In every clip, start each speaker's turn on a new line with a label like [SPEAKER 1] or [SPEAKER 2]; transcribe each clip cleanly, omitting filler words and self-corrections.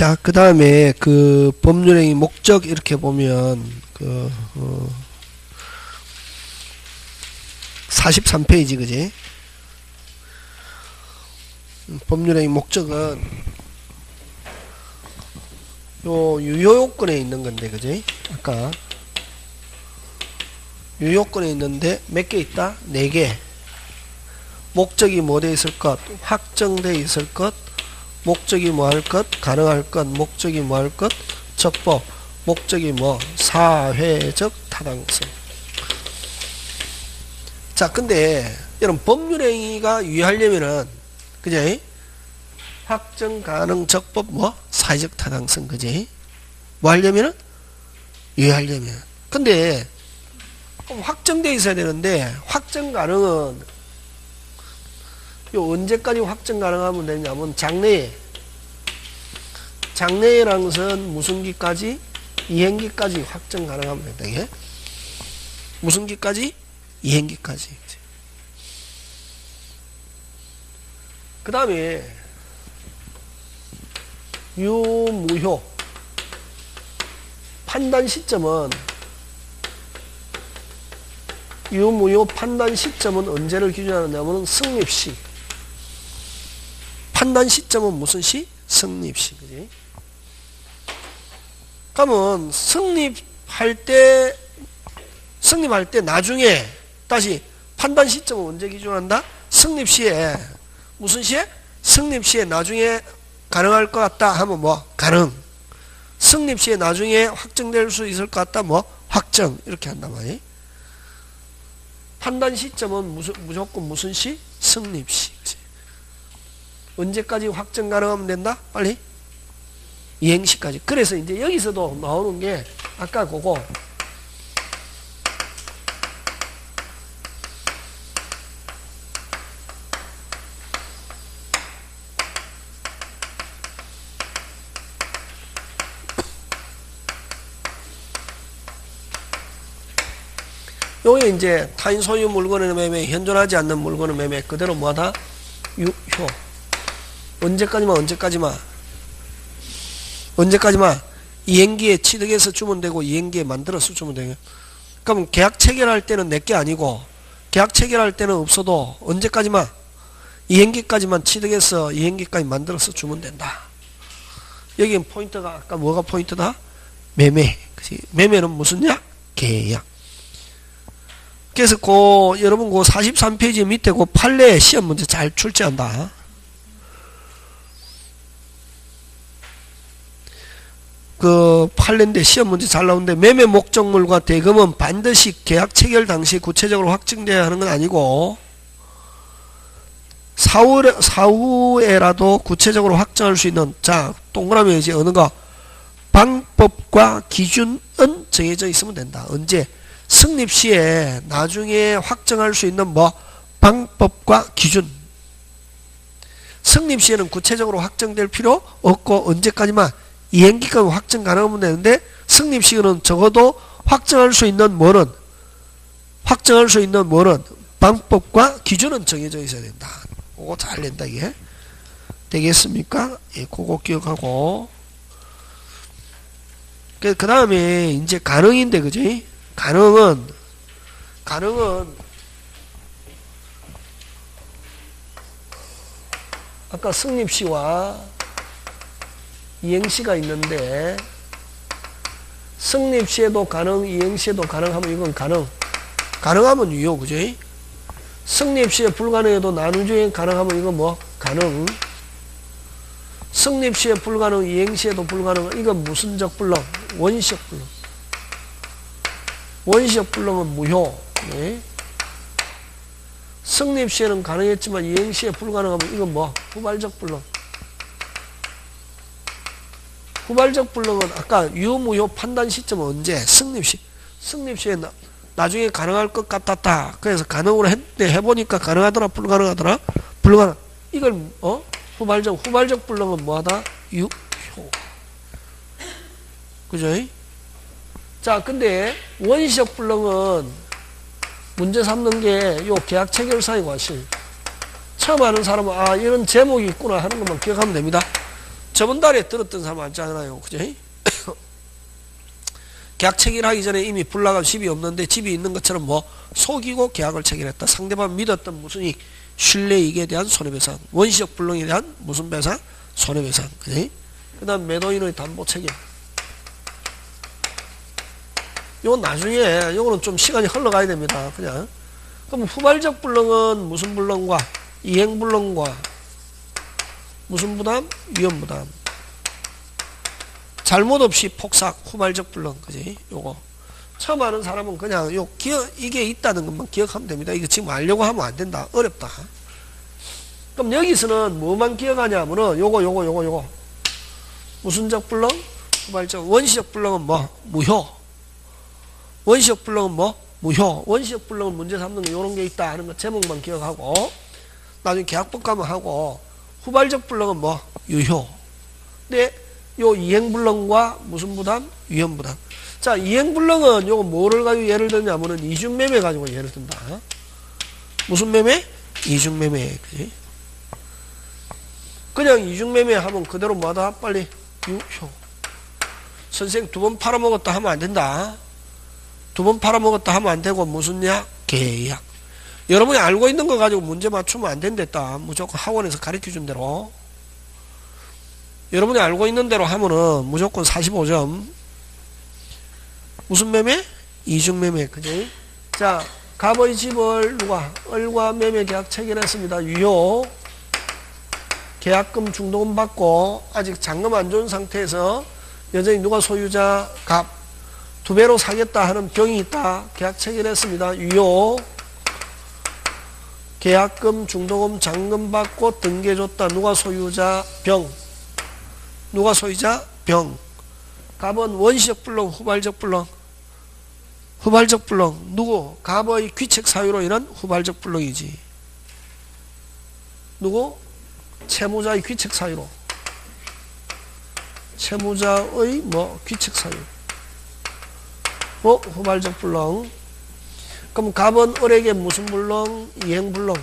[SPEAKER 1] 자, 그 다음에 그 법률행위 목적 이렇게 보면 43페이지 그지? 법률행위 목적은 요 유효요건에 있는 건데 그지? 아까 유효요건에 있는데 몇 개 있다? 4개. 목적이 뭐 돼 있을 것? 확정돼 있을 것. 목적이 뭐 할 것? 가능할 것. 목적이 뭐 할 것? 적법. 목적이 뭐? 사회적 타당성. 자, 근데 여러분 법률행위가 유효하려면은 그지? 확정, 가능, 적법, 뭐? 사회적 타당성, 그지? 뭐 하려면은? 유효하려면. 근데 확정돼 있어야 되는데 확정 가능은 요 언제까지 확정 가능하면 되냐면 장래에라는 것은 무슨 기까지? 이행기까지 확정 가능하면 된다. 이게 무슨 기까지? 이행기까지. 그 다음에 유무효 판단 시점은 유무효 판단 시점은 언제를 기준하느냐면 성립시. 판단 시점은 무슨 시? 성립시. 그지? 그러면 성립할 때 나중에 다시 판단 시점은 언제 기준한다? 성립시에 무슨 시에? 성립시에 나중에 가능할 것 같다 하면 뭐? 가능. 성립시에 나중에 확정될 수 있을 것 같다 뭐? 확정. 이렇게 한단 말이에요. 판단 시점은 무조건 무슨 시? 성립시. 언제까지 확정 가능하면 된다? 빨리. 이행시까지. 그래서 이제 여기서도 나오는 게 아까 그거 요게 이제 타인 소유 물건의 매매, 현존하지 않는 물건의 매매 그대로 뭐하다? 유효. 언제까지만 이행기에 취득해서 주면 되고 이행기에 만들어서 주면 되고. 그럼 계약 체결할 때는 내게 아니고 계약 체결할 때는 없어도 언제까지만 이행기까지만 취득해서 이행기까지 만들어서 주면 된다. 여기 포인트가 아까 뭐가 포인트다? 매매. 그치? 매매는 무슨냐? 계약. 그래서 여러분 43페이지 밑에 판례 시험 문제 잘 출제한다. 판례인데 시험 문제 잘 나오는데 매매 목적물과 대금은 반드시 계약 체결 당시 구체적으로 확정돼야 하는 건 아니고 사후에라도 구체적으로 확정할 수 있는 자 동그라미 이제 어느 거 방법과 기준은 정해져 있으면 된다. 언제? 성립 시에 나중에 확정할 수 있는 뭐 방법과 기준. 성립 시에는 구체적으로 확정될 필요 없고 언제까지만 이행기까지 확정 가능하면 되는데 성립 시에는 적어도 확정할 수 있는 뭐는 방법과 기준은 정해져 있어야 된다. 그거 잘 낸다 이게. 되겠습니까? 예, 그거 기억하고. 그 다음에 이제 가능인데 그지? 가능은 아까 성립시와 이행시가 있는데 성립시에도 가능, 이행시에도 가능하면 이건 가능하면 유효, 그지? 성립시에 불가능해도 나누주행 가능하면 이건 뭐? 가능. 성립시에 불가능, 이행시에도 불가능, 이건 무슨적 불능? 원시적 불능. 원시적 불능은 무효. 네? 성립시에는 가능했지만 이행시에 불가능하면 이건 뭐? 후발적 불능. 후발적 불능은 아까 유무효 판단 시점은 언제? 성립시. 성립시에 나중에 가능할 것 같았다. 그래서 가능으로 해보니까 가능하더라, 불가능하더라? 불가능. 이걸 후발적 불능은 뭐하다? 유효. 그죠? 자, 근데 원시적 불능은 문제 삼는 게 요 계약 체결사의 과실. 처음 하는 사람은 이런 제목이 있구나 하는 것만 기억하면 됩니다. 저번 달에 들었던 사람 많잖아요. 그죠? 계약 체결하기 전에 이미 불나간 집이 없는데 집이 있는 것처럼 뭐 속이고 계약을 체결했다. 상대방 믿었던 무슨 이익, 신뢰이익에 대한 손해배상, 원시적 불능에 대한 무슨 배상? 손해배상. 그죠? 그 다음 매도인의 담보 책임. 요건 나중에, 요거는 좀 시간이 흘러가야 됩니다. 그냥. 그럼 후발적 불능은 무슨 불능과 이행 불능과 무슨 부담? 위험 부담. 잘못 없이 폭삭 후발적 불능. 그지? 요거. 처음 하는 사람은 그냥 요 이게 있다는 것만 기억하면 됩니다. 이거 지금 알려고 하면 안 된다. 어렵다. 그럼 여기서는 뭐만 기억하냐면은 요거. 무슨적 불능? 후발적. 원시적 불능은 뭐? 무효. 원시적 불능은 뭐? 무효. 원시적 불능은 문제 삼는 거 요런 게 있다 하는 거 제목만 기억하고 나중에 계약법 가면 하고 후발적 불능은 뭐? 유효. 근데 요 이행불능과 무슨 부담? 위험부담. 자, 이행불능은 요거 뭐를 가지고 예를 들냐면은 이중매매 가지고 예를 든다. 무슨 매매? 이중매매. 그지? 그냥 이중매매 하면 그대로 뭐하다? 빨리 유효. 선생 두 번 팔아먹었다 하면 안 된다. 두 번 팔아먹었다 하면 안 되고 무슨 약? 계약. 여러분이 알고 있는 거 가지고 문제 맞추면 안 된댔다. 무조건 학원에서 가르쳐준 대로. 여러분이 알고 있는 대로 하면은 무조건 45점. 무슨 매매? 이중매매. 그지? 자, 갑의 집을 누가? 을과 매매 계약 체결했습니다. 유효. 계약금 중도금 받고 아직 잔금 안 좋은 상태에서 여전히 누가 소유자? 갑. 2배로 사겠다 하는 병이 있다. 계약 체결했습니다. 유효. 계약금, 중도금, 잔금 받고 등기해줬다. 누가 소유자? 병. 누가 소유자? 병. 갑은 원시적 불능, 후발적 불능. 후발적 불능. 누구? 갑의 귀책 사유로 인한 후발적 불능이지. 누구? 채무자의 귀책 사유로. 채무자의 뭐 귀책 사유. 후발적 불능. 그럼 갑은 을에게 무슨 불능? 이행 불능.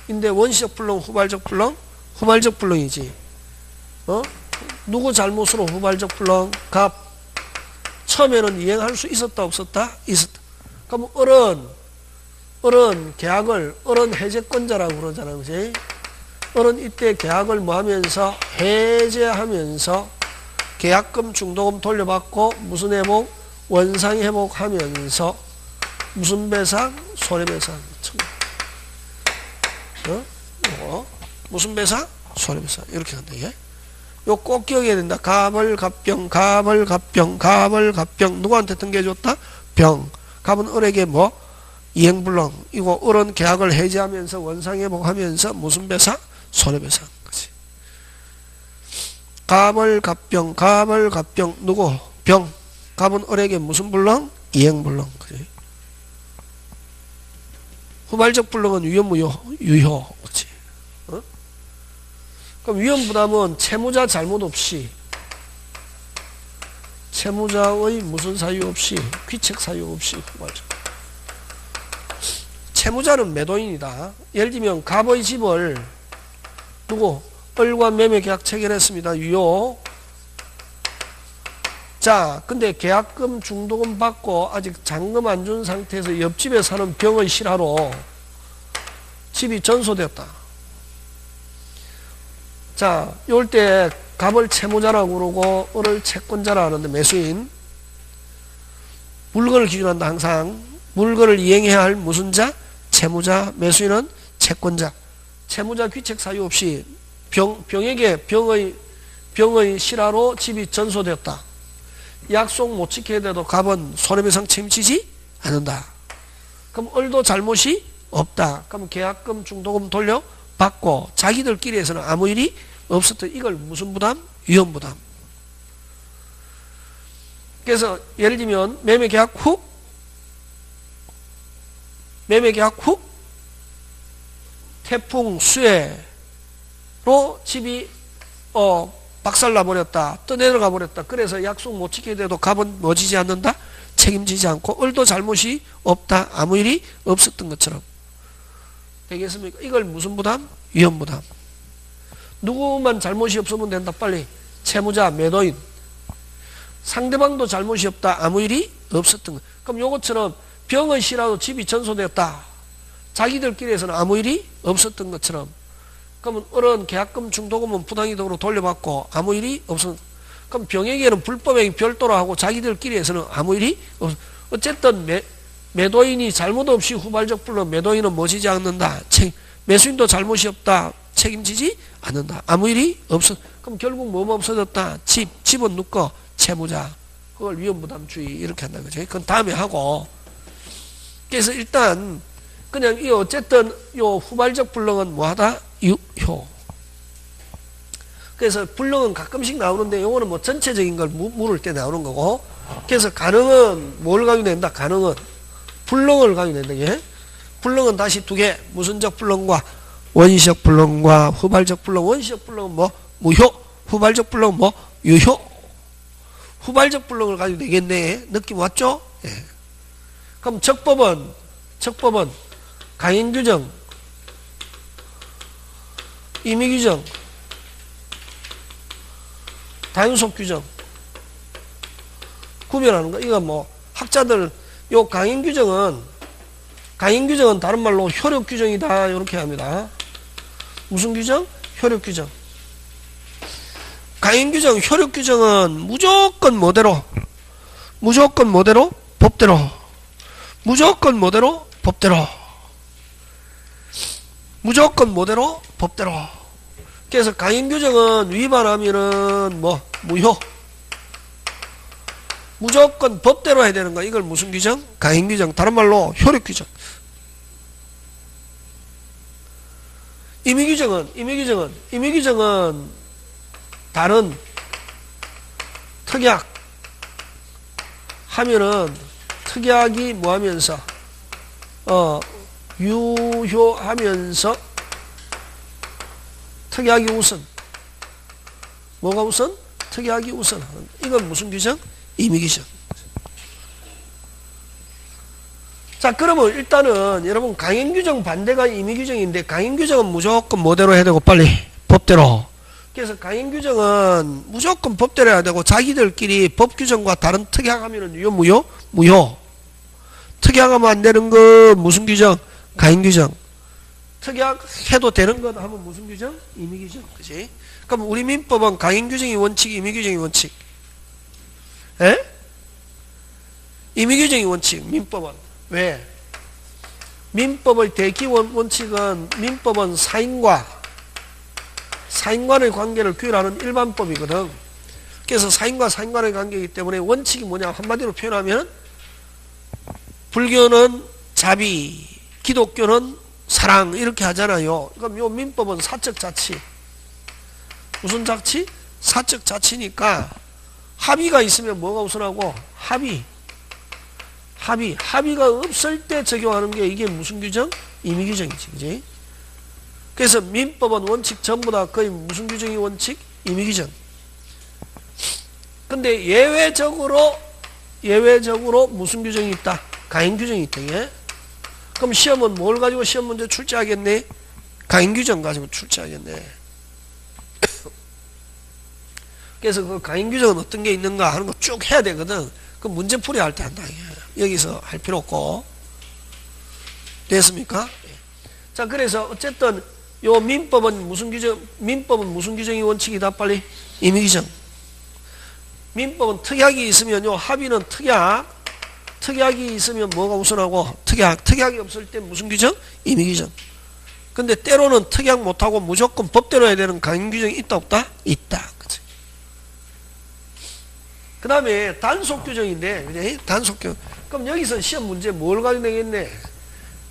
[SPEAKER 1] 인데 원시적 불능, 후발적 불능? 후발적 불능이지. 누구 잘못으로 후발적 불능? 갑. 처음에는 이행할 수 있었다 없었다? 있었다. 그럼 을은 계약을 을은 해제권자라고 그러잖아. 그지? 을은 이때 계약을 뭐 하면서 해제하면서 계약금 중도금 돌려받고 무슨 회복? 원상 회복하면서 무슨 배상? 손해배상. 무슨 배상? 손해배상. 이렇게 한다. 예? 요 꼭 기억해야 된다. 갑을 갑병, 갑을 갑병, 갑을 갑병. 누구한테 등기해줬다? 병. 갑은 을에게 뭐? 이행불능. 이거 을은 계약을 해지하면서 원상회복하면서 무슨 배상? 손해배상. 그치? 갑을 갑병, 갑을 갑병. 누구? 병. 갑은 을에게 무슨 불능? 이행불능. 그치? 후발적 불능은 위험무효? 유효. 그치? 그럼 위험부담은 채무자 잘못 없이 채무자의 무슨 사유 없이 귀책 사유 없이 후발적. 채무자는 매도인이다. 예를 들면 갑의 집을 누구? 을과 매매 계약 체결했습니다. 유효. 자, 근데 계약금 중도금 받고 아직 잔금 안 준 상태에서 옆집에 사는 병의 실화로 집이 전소되었다. 자, 이럴 때 갑을 채무자라고 그러고 을을 채권자라 하는데 매수인. 물건을 기준한다. 항상 물건을 이행해야 할 무슨 자? 채무자. 매수인은 채권자. 채무자 귀책 사유 없이 병에게 병의 실화로 집이 전소되었다. 약속 못 지켜야 돼도 갑은 손해배상 책임지지 않는다. 그럼 을도 잘못이 없다. 그럼 계약금 중도금 돌려받고 자기들끼리에서는 아무 일이 없었다. 이걸 무슨 부담? 위험부담. 그래서 예를 들면 매매계약 후 태풍 수해로 집이 박살나 버렸다. 떠내려가 버렸다. 그래서 약속 못 지켜야 돼도 갑은 뭐 지지 않는다? 책임지지 않고 을도 잘못이 없다. 아무 일이 없었던 것처럼 되겠습니까? 이걸 무슨 부담? 위험부담. 누구만 잘못이 없으면 된다. 빨리. 채무자, 매도인. 상대방도 잘못이 없다. 아무 일이 없었던 거. 그럼 요것처럼 병은 시라도 집이 전소되었다. 자기들끼리에서는 아무 일이 없었던 것처럼. 그러면 어른 계약금 중도금은 부당이득으로 돌려받고 아무 일이 없었. 그럼 병에게는 불법행위 별도로 하고 자기들끼리에서는 아무 일이 없. 어쨌든 매도인이 잘못 없이 후발적 불능, 매도인은 모시지 않는다. 매수인도 잘못이 없다. 책임지지 않는다. 아무 일이 없어. 그럼 결국 뭐뭐 없어졌다. 집은 누꺼? 채무자. 그걸 위험부담주의 이렇게 한다. 그죠? 그건 다음에 하고. 그래서 일단 그냥 이 어쨌든 요 후발적 불능은 뭐하다? 유효. 그래서 불능은 가끔씩 나오는데 요거는 뭐 전체적인 걸 물을 때 나오는 거고. 그래서 가능은 뭘 가져낸다? 가능은 불능을 가져낸다. 예? 불능은 다시 두 개. 무슨적 불능과 원시적 불능과 후발적 불능. 원시적 불능은 뭐? 무효. 후발적 불능은 뭐? 유효. 후발적 불능을 가지고 되겠네. 느낌 왔죠? 예. 그럼 적법은 강행규정, 임의규정, 단속규정 구별하는 거. 이거 뭐 학자들 요 강행규정은 다른 말로 효력규정이다 이렇게 합니다. 무슨 규정? 효력규정. 강행규정, 효력규정은 무조건 뭐대로 법대로 무조건 뭐대로 법대로. 그래서 강행규정은 위반하면은 뭐 무효. 무조건 법대로 해야 되는 거. 이걸 무슨 규정? 강행규정. 다른 말로 효력규정. 임의규정은 다른 특약 하면은 특약이 뭐 하면서 유효하면서 특약이 우선. 뭐가 우선? 특약이 우선. 이건 무슨 규정? 임의규정. 자, 그러면 일단은 여러분 강행규정 반대가 임의규정인데 강행규정은 무조건 뭐대로 해야 되고 빨리 법대로. 그래서 강행규정은 무조건 법대로 해야 되고 자기들끼리 법규정과 다른 특약하면은 유효 무효. 특약하면 안 되는 거 무슨 규정? 강행규정. 특약해도 되는 것 하면 무슨 규정? 임의규정. 그치? 그럼 우리 민법은 강행규정이 원칙, 임의규정이 원칙. 에? 임의규정이 원칙, 민법은. 왜? 민법의 대기원 원칙은 민법은 사인간의 관계를 규율하는 일반법이거든. 그래서 사인과 사인간의 관계이기 때문에 원칙이 뭐냐 한마디로 표현하면 불교는 자비, 기독교는 사랑 이렇게 하잖아요. 그럼 요 민법은 사적 자치. 무슨 자치? 사적 자치니까 합의가 있으면 뭐가 우선하고? 합의가 없을 때 적용하는 게 이게 무슨 규정? 임의규정이지. 그지? 그래서 민법은 원칙 전부 다 거의 무슨 규정이 원칙? 임의규정. 근데 예외적으로 무슨 규정이 있다? 강행규정이 있다. 예? 그럼 시험은 뭘 가지고 시험 문제 출제하겠네? 강행규정 가지고 출제하겠네. 그래서 그 강행규정은 어떤 게 있는가 하는 거 쭉 해야 되거든. 그 문제풀이 할 때 한다. 여기서 할 필요 없고. 됐습니까? 자, 그래서 어쨌든 요 민법은 무슨 규정이 원칙이다? 빨리. 임의규정. 민법은 특약이 있으면 요 합의는 특약이 있으면 뭐가 우선하고? 특약이 없을 때 무슨 규정? 임의규정. 근데 때로는 특약 못하고 무조건 법대로 해야 되는 강행규정이 있다 없다? 있다. 그치? 그 다음에 단속규정인데, 그지? 단속규정. 그럼 여기서 시험 문제 뭘 가지고 내겠네?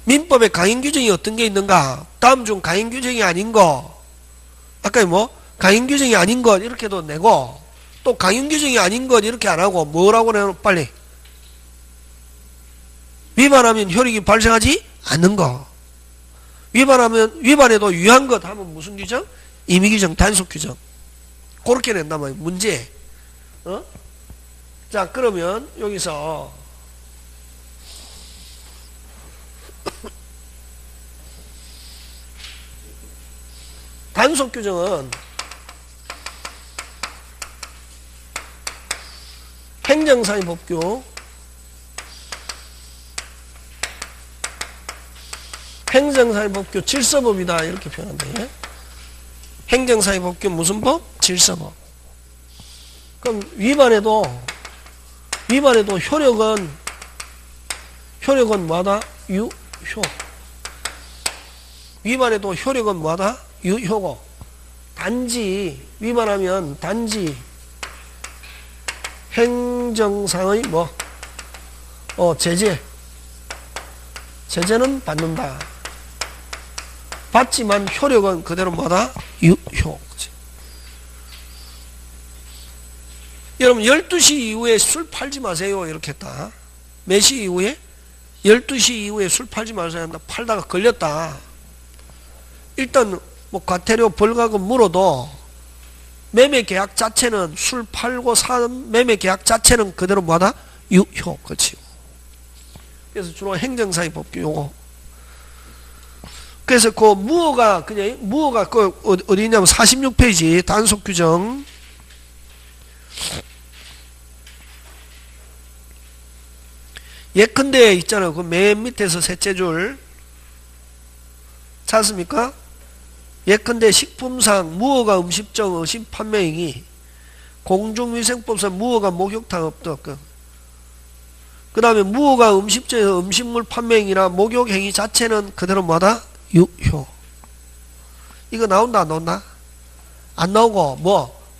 [SPEAKER 1] 민법에 강행규정이 어떤 게 있는가? 다음 중 강행규정이 아닌 거. 아까 뭐? 강행규정이 아닌 것 이렇게도 내고, 또 강행규정이 아닌 것 이렇게 안 하고, 뭐라고 내노? 빨리. 위반하면 효력이 발생하지 않는 거. 위반해도 유한 것 하면 무슨 규정? 임의규정, 단속규정. 그렇게 낸다면 문제. 자, 그러면 여기서 단속 규정은 행정사위 법규, 행정사위 법규 질서법이다 이렇게 표현한다. 예? 행정사위 법규 무슨 법? 질서법. 그럼 위반해도 효력은 뭐하다? 유효. 위반해도 효력은 뭐하다? 유효고, 단지 위반하면 단지 행정상의 제재는 받는다. 받지만 효력은 그대로 뭐다? 유효. 그치? 여러분 12시 이후에 술 팔지 마세요 이렇게 했다. 몇 시 이후에? 12시 이후에 술 팔지 마세요 한다. 팔다가 걸렸다. 일단 뭐 과태료 벌금은 물어도 매매 계약 자체는 술 팔고 사는 매매 계약 자체는 그대로 뭐하다? 유효. 그렇지. 그래서 주로 행정사위 법규 요거. 그래서 그 무효가 그 어디냐면 46페이지 단속 규정. 예컨대 있잖아요. 그 맨 밑에서 셋째 줄 찾습니까? 예컨대 식품상 무허가 음식점 의심 판매행위, 공중위생법상 무허가 목욕탕 업도. 그 다음에 무허가 음식점에서 음식물 판매행위나 목욕행위 자체는 그대로 뭐다? 유효. 이거 나온다 안 나온다? 안 나오고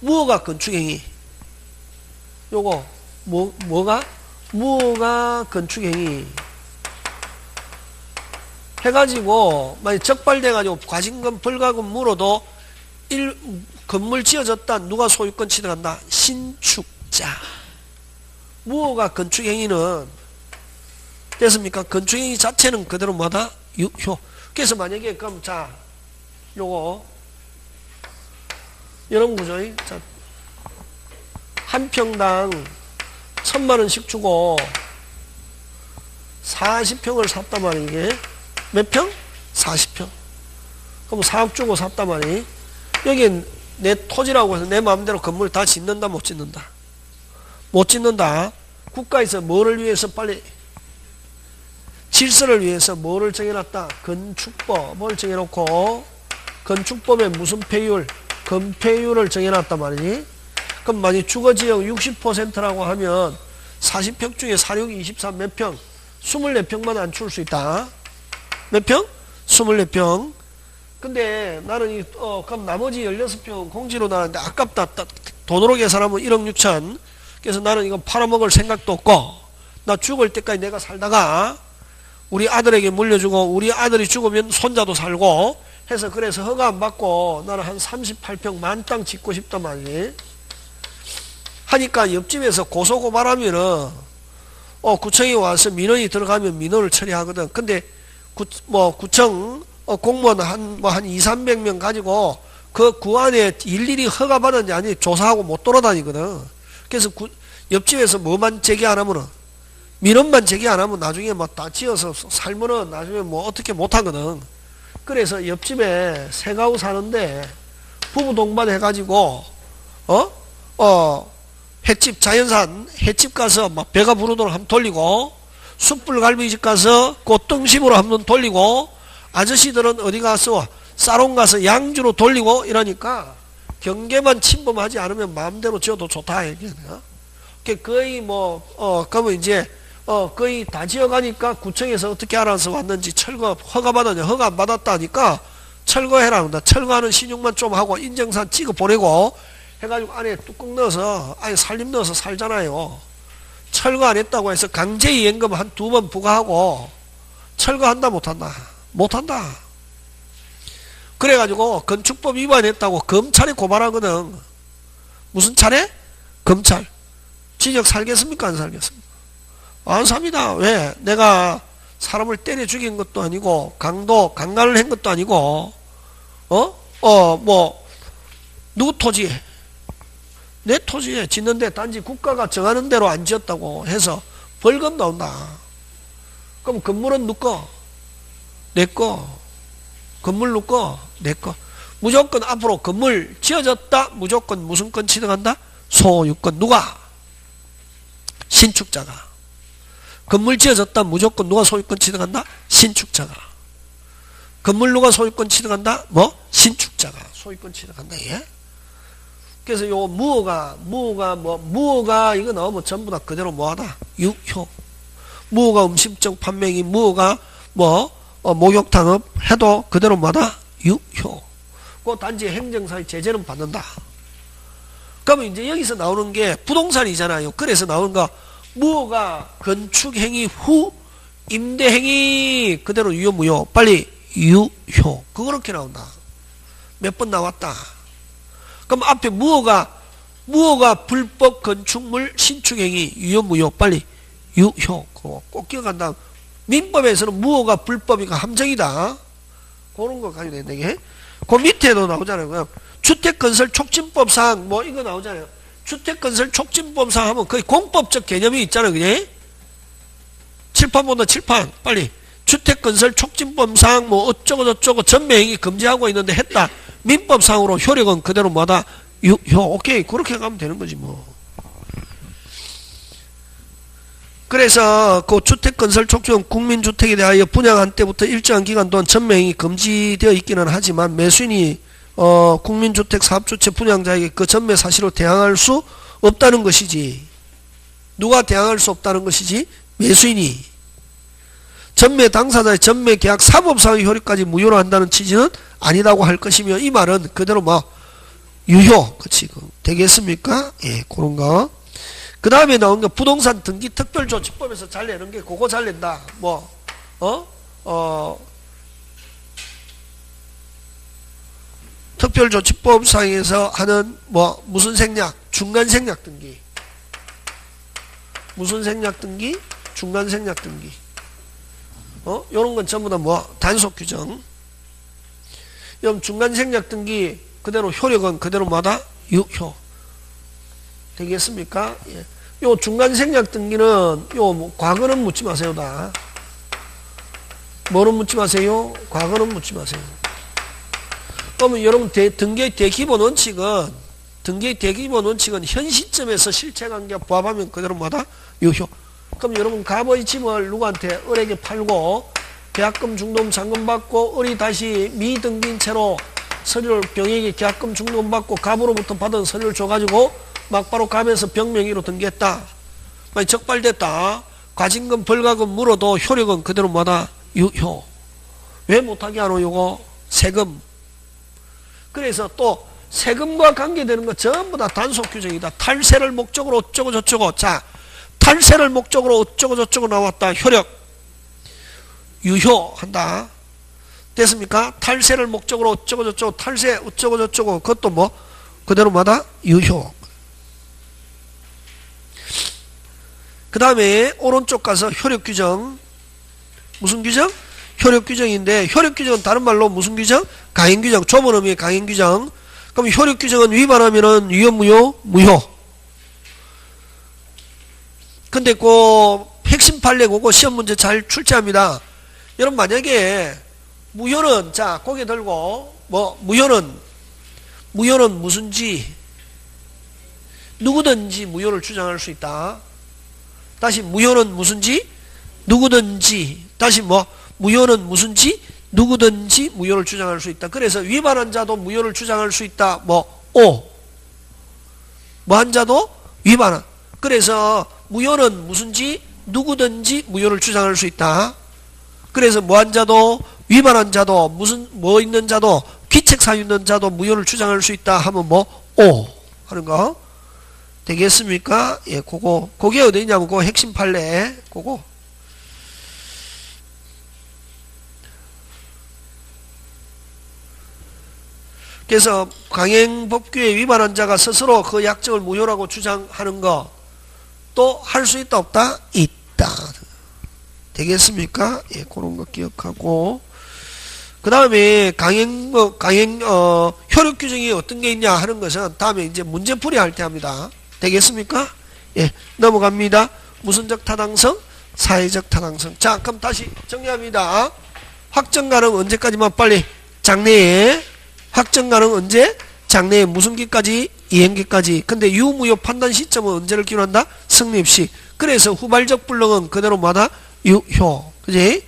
[SPEAKER 1] 무허가 건축행위. 요거 뭐가? 무허가 건축행위 해가지고 만약 적발돼가지고 과징금 벌금금 물어도 건물 지어졌다. 누가 소유권 취득한다? 신축자. 무허가 건축행위는 됐습니까? 건축행위 자체는 그대로 뭐다? 유효. 그래서 만약에 그럼 자 요거 이런 구조. 자, 한 평당 1000만원씩 주고 40평을 샀단 말이야. 이게 몇 평? 40평. 그럼 4억 주고 샀단 말이야. 여기 내 토지라고 해서 내 마음대로 건물 다 짓는다 못 짓는다? 못 짓는다. 국가에서 뭐를 위해서 빨리 질서를 위해서 뭐를 정해놨다? 건축법을 정해놓고 건축법에 무슨 폐율? 건폐율을 정해놨단 말이지. 그럼 만약 주거지역 60%라고 하면 40평 중에 사륙이 24 몇 평? 24평만 안 줄 수 있다. 몇 평? 24평. 근데 나는 그럼 나머지 16평 공지로 나왔는데 아깝다. 돈으로 계산하면 1억 6천. 그래서 나는 이거 팔아먹을 생각도 없고 나 죽을 때까지 내가 살다가 우리 아들에게 물려주고 우리 아들이 죽으면 손자도 살고 해서 그래서 허가 안 받고 나는 한 38평 만땅 짓고 싶단 말이지. 하니까 옆집에서 고소고발하면은 구청에 와서 민원이 들어가면 민원을 처리하거든. 근데 구청 공무원 한 200~300명 가지고 그 구 안에 일일이 허가 받았는지 아니 조사하고 못 돌아다니거든. 그래서 옆집에서 뭐만 제기 안 하면은 민원만 제기 안 하면 나중에 막 다 지어서 살면은 나중에 뭐 어떻게 못 하거든. 그래서 옆집에 새 가구 사는데 부부 동반 해가지고 횟집 자연산 횟집 가서 막 배가 부르도록 한번 돌리고 숯불갈비집 가서 꽃등심으로 한번 돌리고 아저씨들은 어디 가서 사롱 가서 양주로 돌리고 이러니까 경계만 침범하지 않으면 마음대로 지어도 좋다 얘기하네요. 거의 그러면 이제 거의 다 지어가니까 구청에서 어떻게 알아서 왔는지 철거 허가 받았냐 허가 안 받았다니까 철거해라 한다. 철거하는 신용만 좀 하고 인증산 찍어 보내고 해가지고 안에 뚜껑 넣어서 안에 살림 넣어서 살잖아요. 철거 안 했다고 해서 강제이행금 한 2번 부과하고 철거한다 못한다? 못한다. 그래가지고 건축법 위반했다고 검찰에 고발하거든. 무슨 차례? 검찰. 지역 살겠습니까? 안 살겠습니까? 안 삽니다. 왜? 내가 사람을 때려 죽인 것도 아니고 강간을 한 것도 아니고 누구 토지에 내 토지에 짓는데 단지 국가가 정하는 대로 안 지었다고 해서 벌금 나온다. 그럼 건물은 누구 거? 내 거. 건물 누구 거? 내 거. 무조건 앞으로 건물 지어졌다. 무조건 무슨 건 취득한다? 소유권. 누가? 신축자가. 건물 지어졌다. 무조건 누가 소유권 취득한다? 신축자가. 건물 누가 소유권 취득한다? 뭐? 신축자가 소유권 취득한다. 예? 그래서 요 무허가 이거 나오면 전부 다 그대로 뭐하다? 유효. 무허가 음식점 판매기, 무허가 목욕탕업 해도 그대로 뭐하다? 유효. 그 단지 행정사의 제재는 받는다. 그러면 이제 여기서 나오는 게 부동산이잖아요. 그래서 나오는 거 무허가 건축행위 후 임대행위 그대로 유효 무효. 빨리 유효. 그렇게 나온다. 몇 번 나왔다. 그럼 앞에 무허가 불법 건축물 신축행위 유효 무효. 빨리 유효. 꼭 기억한다. 민법에서는 무허가 불법이가 함정이다. 그런 거 가지고 된다. 그 밑에도 나오잖아요. 주택건설 촉진법상 이거 나오잖아요. 주택건설 촉진법상 하면 거의 공법적 개념이 있잖아요. 그냥 칠판 본다. 칠판 빨리. 주택건설 촉진법상 어쩌고 저쩌고 전매행위 금지하고 있는데 했다. 민법상으로 효력은 그대로 뭐다? 유효. 오케이. 그렇게 가면 되는 거지 뭐. 그래서 그 주택건설 촉진 국민주택에 대하여 분양한 때부터 일정한 기간 동안 전매행위 금지되어 있기는 하지만 매수인이 국민주택 사업주체 분양자에게 그 전매 사실로 대항할 수 없다는 것이지. 누가 대항할 수 없다는 것이지? 매수인이. 전매 당사자의 전매 계약 사법상의 효력까지 무효로 한다는 취지는 아니라고 할 것이며 이 말은 그대로 유효. 그치. 되겠습니까? 예, 그런 거. 그 다음에 나온 게 부동산 등기 특별조치법에서 잘 내는 게 그거 잘 낸다. 특별조치법상에서 하는 무슨 생략? 중간 생략 등기. 무슨 생략 등기? 중간 생략 등기. 요런 건 전부 다 단속 규정. 그럼 중간 생략 등기 그대로 효력은 그대로 뭐다? 유효. 되겠습니까? 예. 요 중간 생략 등기는 과거는 묻지 마세요. 다. 뭐는 묻지 마세요? 과거는 묻지 마세요. 그러면 여러분 등기의 대기본 원칙은 현 시점에서 실체관계 부합하면 그대로 뭐다? 유효. 그럼 여러분 갑의 집을 누구한테 을에게 팔고 계약금 중도금 잔금 받고 을이 다시 미등기인 채로 서류를 병에게 계약금 중도금 받고 갑으로부터 받은 서류를 줘가지고 막바로 갑에서 병명의로 등기했다. 만약 적발됐다. 과징금 벌가금 물어도 효력은 그대로 뭐다? 유효. 왜 못하게 하노? 요거 세금. 그래서 또 세금과 관계되는 거 전부 다 단속 규정이다. 탈세를 목적으로 어쩌고 저쩌고. 자, 탈세를 목적으로 어쩌고 저쩌고 나왔다. 효력 유효한다. 됐습니까? 탈세를 목적으로 어쩌고 저쩌고 탈세 어쩌고 저쩌고 그것도 그대로 뭐다? 유효. 그 다음에 오른쪽 가서 효력 규정. 무슨 규정? 효력 규정인데 효력 규정은 다른 말로 무슨 규정? 강행 규정. 좁은 의미의 강행 규정. 그럼 효력 규정은 위반하면은 유효 무효? 무효. 근데 그 핵심 판례 그거 시험 문제 잘 출제합니다. 여러분 만약에 무효는 자 고개 들고 무효는 무슨지 누구든지 무효를 주장할 수 있다. 다시 무효는 무슨지 누구든지 다시 무효는 무슨지 누구든지 무효를 주장할 수 있다. 그래서 위반한 자도 무효를 주장할 수 있다. 한 자도 위반한. 그래서 무효는 무슨지 누구든지 무효를 주장할 수 있다. 그래서 한 자도 위반한 자도 있는 자도 귀책사유 있는 자도 무효를 주장할 수 있다 하면 하는 거 되겠습니까? 예, 그게 어디 있냐면 그거 핵심 판례 그거. 그래서 강행법규에 위반한 자가 스스로 그 약정을 무효라고 주장하는 거 또 할 수 있다 없다? 있다. 되겠습니까? 예, 그런 거 기억하고. 그 다음에 효력 규정이 어떤 게 있냐 하는 것은 다음에 이제 문제풀이 할 때 합니다. 되겠습니까? 예, 넘어갑니다. 무슨적 타당성? 사회적 타당성. 자, 그럼 다시 정리합니다. 확정 가능 언제까지만 빨리 장래에 확정 가능 언제? 장래에 무슨 기까지? 이행기까지. 근데 유무효 판단 시점은 언제를 기록한다? 성립시. 그래서 후발적 불능은 그대로 뭐다? 유효. 그지?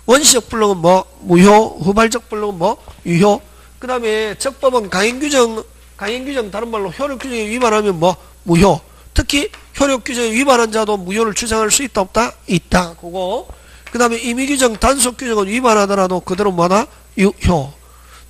[SPEAKER 1] 원시적 불능은 뭐? 무효. 후발적 불능은 뭐? 유효. 그 다음에 적법은 강행규정 다른 말로 효력규정에 위반하면 뭐? 무효. 특히 효력규정에 위반한 자도 무효를 주장할 수 있다 없다? 있다. 그거. 그 다음에 임의규정 단속규정은 위반하더라도 그대로 뭐다? 유효.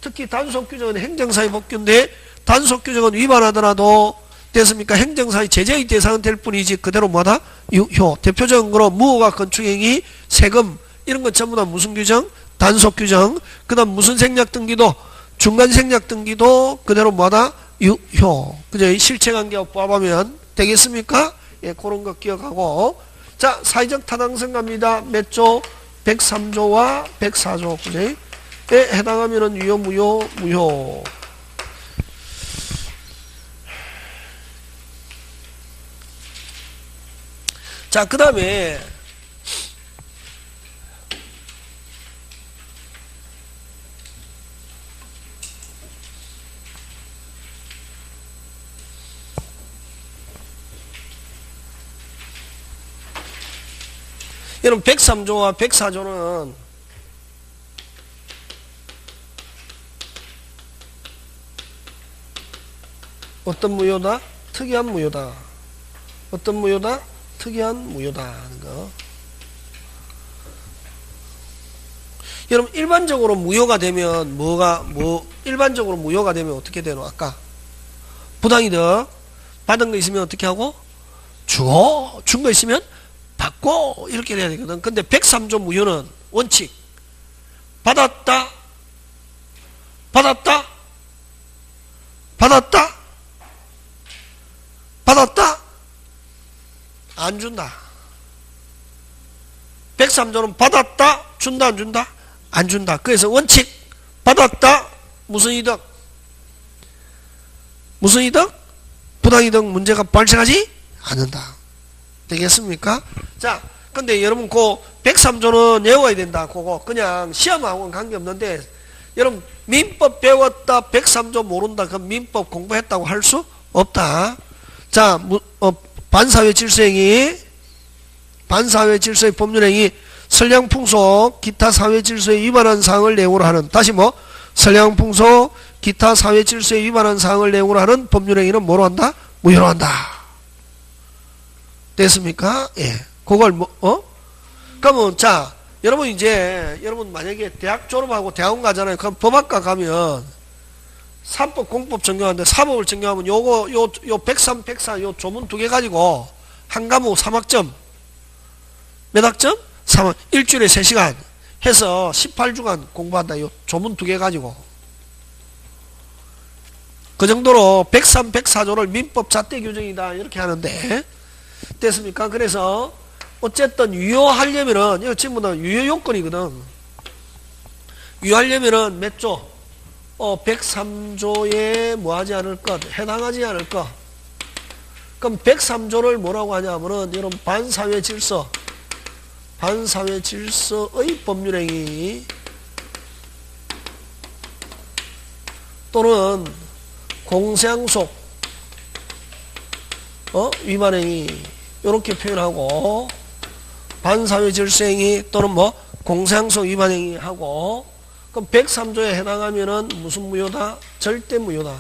[SPEAKER 1] 특히 단속규정은 행정사의 법규인데 단속규정은 위반하더라도 됐습니까? 행정사의 제재의 대상은 될 뿐이지 그대로 뭐다? 유효. 대표적인 거로 무허가 건축행위, 세금 이런 건 전부 다 무슨 규정? 단속규정. 그 다음 무슨 생략등기도 중간생략등기도 그대로 뭐다? 유효. 그죠? 실체관계와 포함하면 되겠습니까? 예, 그런 거 기억하고. 자, 사회적 타당성 갑니다. 몇 조? 103조와 104조. 그죠? 에 해당하면은 유효, 무효. 자, 그 다음에 여러분 103조와 104조는 어떤 무효다? 특이한 무효다. 어떤 무효다? 특이한 무효다 하는 거. 여러분 일반적으로 무효가 되면 일반적으로 무효가 되면 어떻게 되노? 아까 부당이득 받은 거 있으면 어떻게 하고? 주고 준 거 있으면 받고 이렇게 돼야 되거든. 근데 103조 무효는 원칙 받았다 안 준다. 103조는 받았다 준다 안 준다? 안 준다. 그래서 원칙 받았다 무슨 이득? 부당이득 문제가 발생하지 않는다. 되겠습니까? 자, 근데 여러분 그 103조는 외워야 된다. 그거 그냥 시험하고는 관계없는데 여러분 민법 배웠다 103조 모른다 그럼 민법 공부했다고 할 수 없다. 자, 반사회 질서행위 법률행위 선량풍속 기타 사회질서에 위반한 사항을 내용으로 하는 다시 선량풍속 기타 사회질서에 위반한 사항을 내용으로 하는 법률행위는 뭐로 한다? 무효로 한다. 됐습니까? 예. 그걸 그러면 자 여러분 여러분 만약에 대학 졸업하고 대학원 가잖아요. 그럼 법학과 가면 사법 공법 전교하는데 사법을 전교하면 요 103, 104 요 조문 2개 가지고 한 과목 3학점 몇 학점? 3학 일주일에 3시간 해서 18주간 공부한다. 요 조문 2개 가지고 그 정도로 103, 104조를 민법 잣대 규정이다 이렇게 하는데 됐습니까? 그래서 어쨌든 유효하려면은 이거 전부 다 유효 요건이거든. 유효하려면은 몇 조? 103조에 뭐하지 않을 것? 해당하지 않을 것. 그럼 103조를 뭐라고 하냐면은 이런 반사회 질서의 법률행위 또는 공세항속 위반행위 이렇게 표현하고 반사회 질서행위 또는 공세항속 위반행위 하고 그럼 103조에 해당하면은 무슨 무효다? 절대 무효다.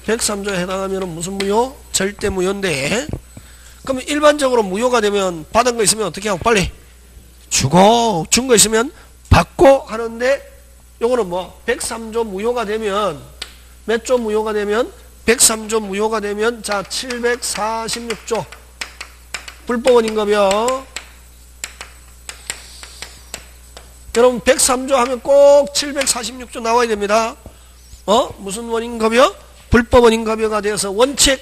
[SPEAKER 1] 103조에 해당하면은 무슨 무효? 절대 무효인데 그럼 일반적으로 무효가 되면 받은 거 있으면 어떻게 하고 빨리 주고 준 거 있으면 받고 하는데 요거는 103조 무효가 되면 몇 조 무효가 되면 103조 무효가 되면 자 746조 불법원인가요? 여러분 103조 하면 꼭 746조 나와야 됩니다. 무슨 원인가요? 불법원인가요가 되어서 원칙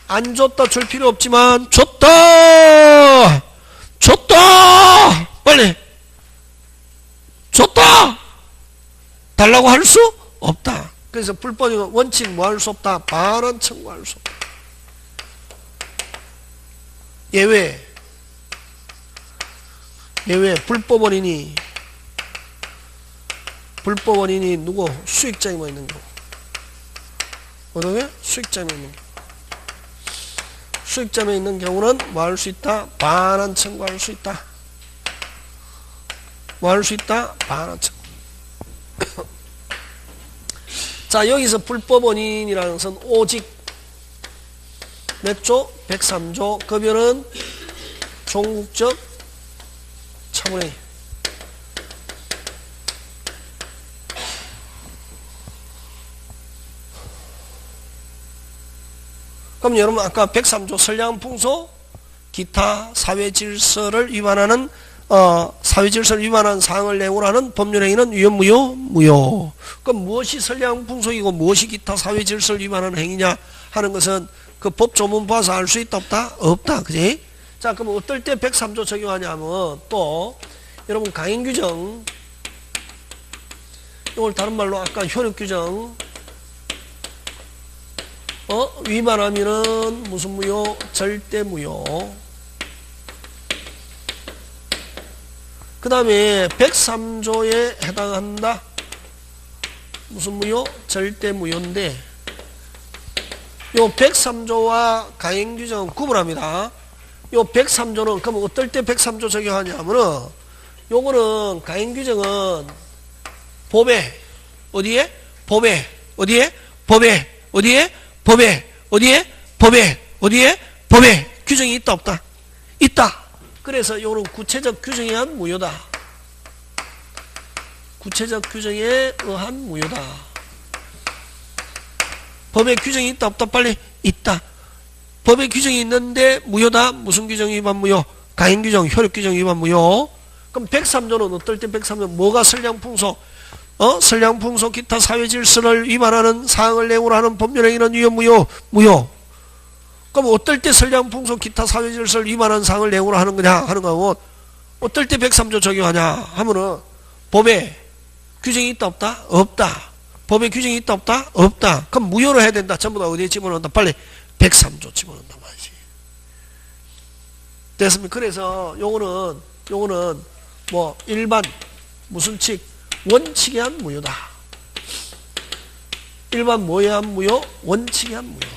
[SPEAKER 1] 안 줬다 줄 필요 없지만 줬다 빨리 줬다 달라고 할 수 없다. 그래서 불법원인 원칙 뭐 할 수 없다? 반환 청구할 수 없다. 예외 불법원인이 불법 원인이 누구? 수익자에만 있는 경우. 어떻게? 수익자에 있는 경우. 수익자에 있는 경우는 뭐 할 수 있다? 반환 청구할 수 있다. 뭐 할 수 있다? 반환 청구. 자, 여기서 불법 원인이라는 것은 오직 몇 조? 103조. 급여는 종국적 차분의 그럼 여러분 아까 103조 선량풍소 기타 사회질서를 위반하는 사회질서를 위반하는 사항을 내고라 하는 법률행위는 위헌 무효? 무효. 그럼 무엇이 선량풍속이고 무엇이 기타 사회질서를 위반하는 행위냐 하는 것은 그 법조문 봐서 알 수 있다 없다? 없다. 그지? 자, 그럼 어떨 때 103조 적용하냐 하면 또 여러분 강행규정 이걸 다른 말로 아까 효력규정 위반하면은 무슨 무효? 절대 무효. 그 다음에 103조에 해당한다. 무슨 무효? 절대 무효인데 요 103조와 강행규정은 구분합니다. 요 103조는 그럼 어떨 때 103조 적용하냐면은 요거는 강행규정은 법에 어디에? 법에 어디에? 법에 어디에? 법에 어디에? 법에 어디에? 법에 규정이 있다 없다? 있다. 그래서 요거는 구체적 규정에 의한 무효다. 구체적 규정에 의한 무효다. 법에 규정이 있다 없다? 빨리 있다. 법에 규정이 있는데 무효다. 무슨 규정 위반 무효? 강행규정 효력규정 위반 무효. 그럼 103조는 어떨 때 103조 뭐가 선량풍속? 선량풍속 기타 사회질서를 위반하는 사항을 내용으로 하는 법률행위는 위헌 무효? 무효. 그럼 어떨 때 선량풍속 기타 사회질서를 위반하는 사항을 내용으로 하는 거냐 하는 거고 어떨 때 103조 적용하냐 하면은 법에 규정이 있다 없다? 없다. 법에 규정이 있다 없다? 없다. 그럼 무효로 해야 된다. 전부 다 어디에 집어넣는다? 빨리 103조 집어넣는다 말이지. 됐습니까? 그래서 요거는 뭐 일반 무슨 칙 원칙에 한 무효다. 일반 뭐에 한 무효? 원칙에 한 무효.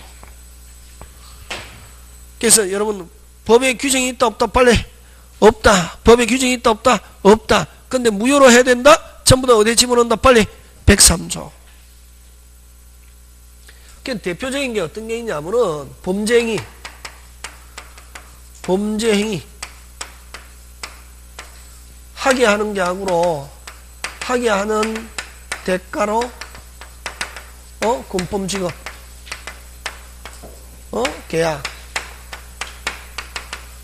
[SPEAKER 1] 그래서 여러분 법에 규정이 있다 없다? 빨리 없다. 법에 규정이 있다 없다? 없다. 근데 무효로 해야 된다? 전부 다 어디에 집어넣는다? 빨리 103조. 대표적인 게 어떤 게 있냐면은 범죄행위 하게 하는 게 아니고 하게 하는 대가로 군법지급 계약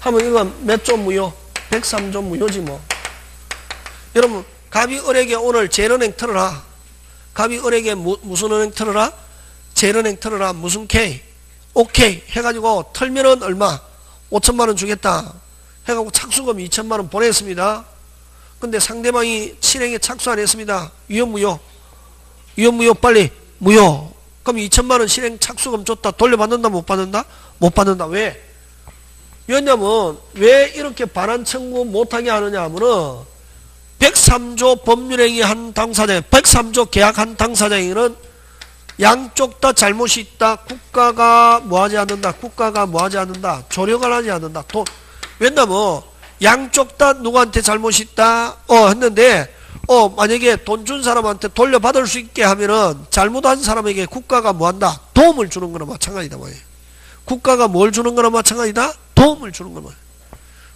[SPEAKER 1] 하면 이건 몇 조 무효? 103조 무효지 뭐. 여러분 갑이 을에게 오늘 제일은행 털어라. 갑이 을에게 무슨 은행 털어라? 제일은행 털어라. 무슨 K? 오케이 해가지고 털면은 얼마? 5천만원 주겠다 해가지고 착수금 2천만원 보냈습니다. 근데 상대방이 실행에 착수 안 했습니다. 위헌 무효? 위헌 무효? 빨리 무효. 그럼 2천만원 실행 착수금 줬다 돌려받는다 못 받는다? 못 받는다. 왜? 왜냐면 왜 이렇게 반환 청구 못하게 하느냐 하면은 103조 법률행위 한 당사자인 103조 계약한 당사자인은 양쪽 다 잘못이 있다. 국가가 뭐하지 않는다. 국가가 뭐하지 않는다. 조력을 하지 않는다. 왜냐면 양쪽 다 누구한테 잘못이 있다. 했는데 만약에 돈 준 사람한테 돌려받을 수 있게 하면은 잘못한 사람에게 국가가 뭐한다. 도움을 주는 거나 마찬가지다 말이에요. 국가가 뭘 주는 거나 마찬가지다. 도움을 주는 거나.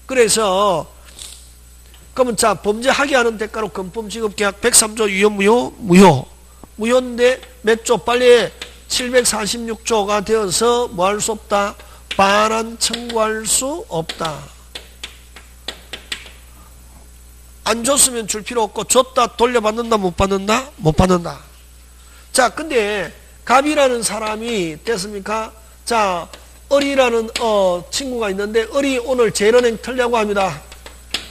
[SPEAKER 1] 그래서 그러면 자 범죄하게 하는 대가로 금품지급계약 103조 위헌 무효? 무효. 무효인데 몇 조? 빨리 746조가 되어서 뭐 할 수 없다? 반환 청구할 수 없다. 안 줬으면 줄 필요 없고 줬다 돌려받는다 못 받는다? 못 받는다. 자 근데 갑이라는 사람이 됐습니까? 자 을이라는 친구가 있는데 을이 오늘 제일은행 털려고 합니다.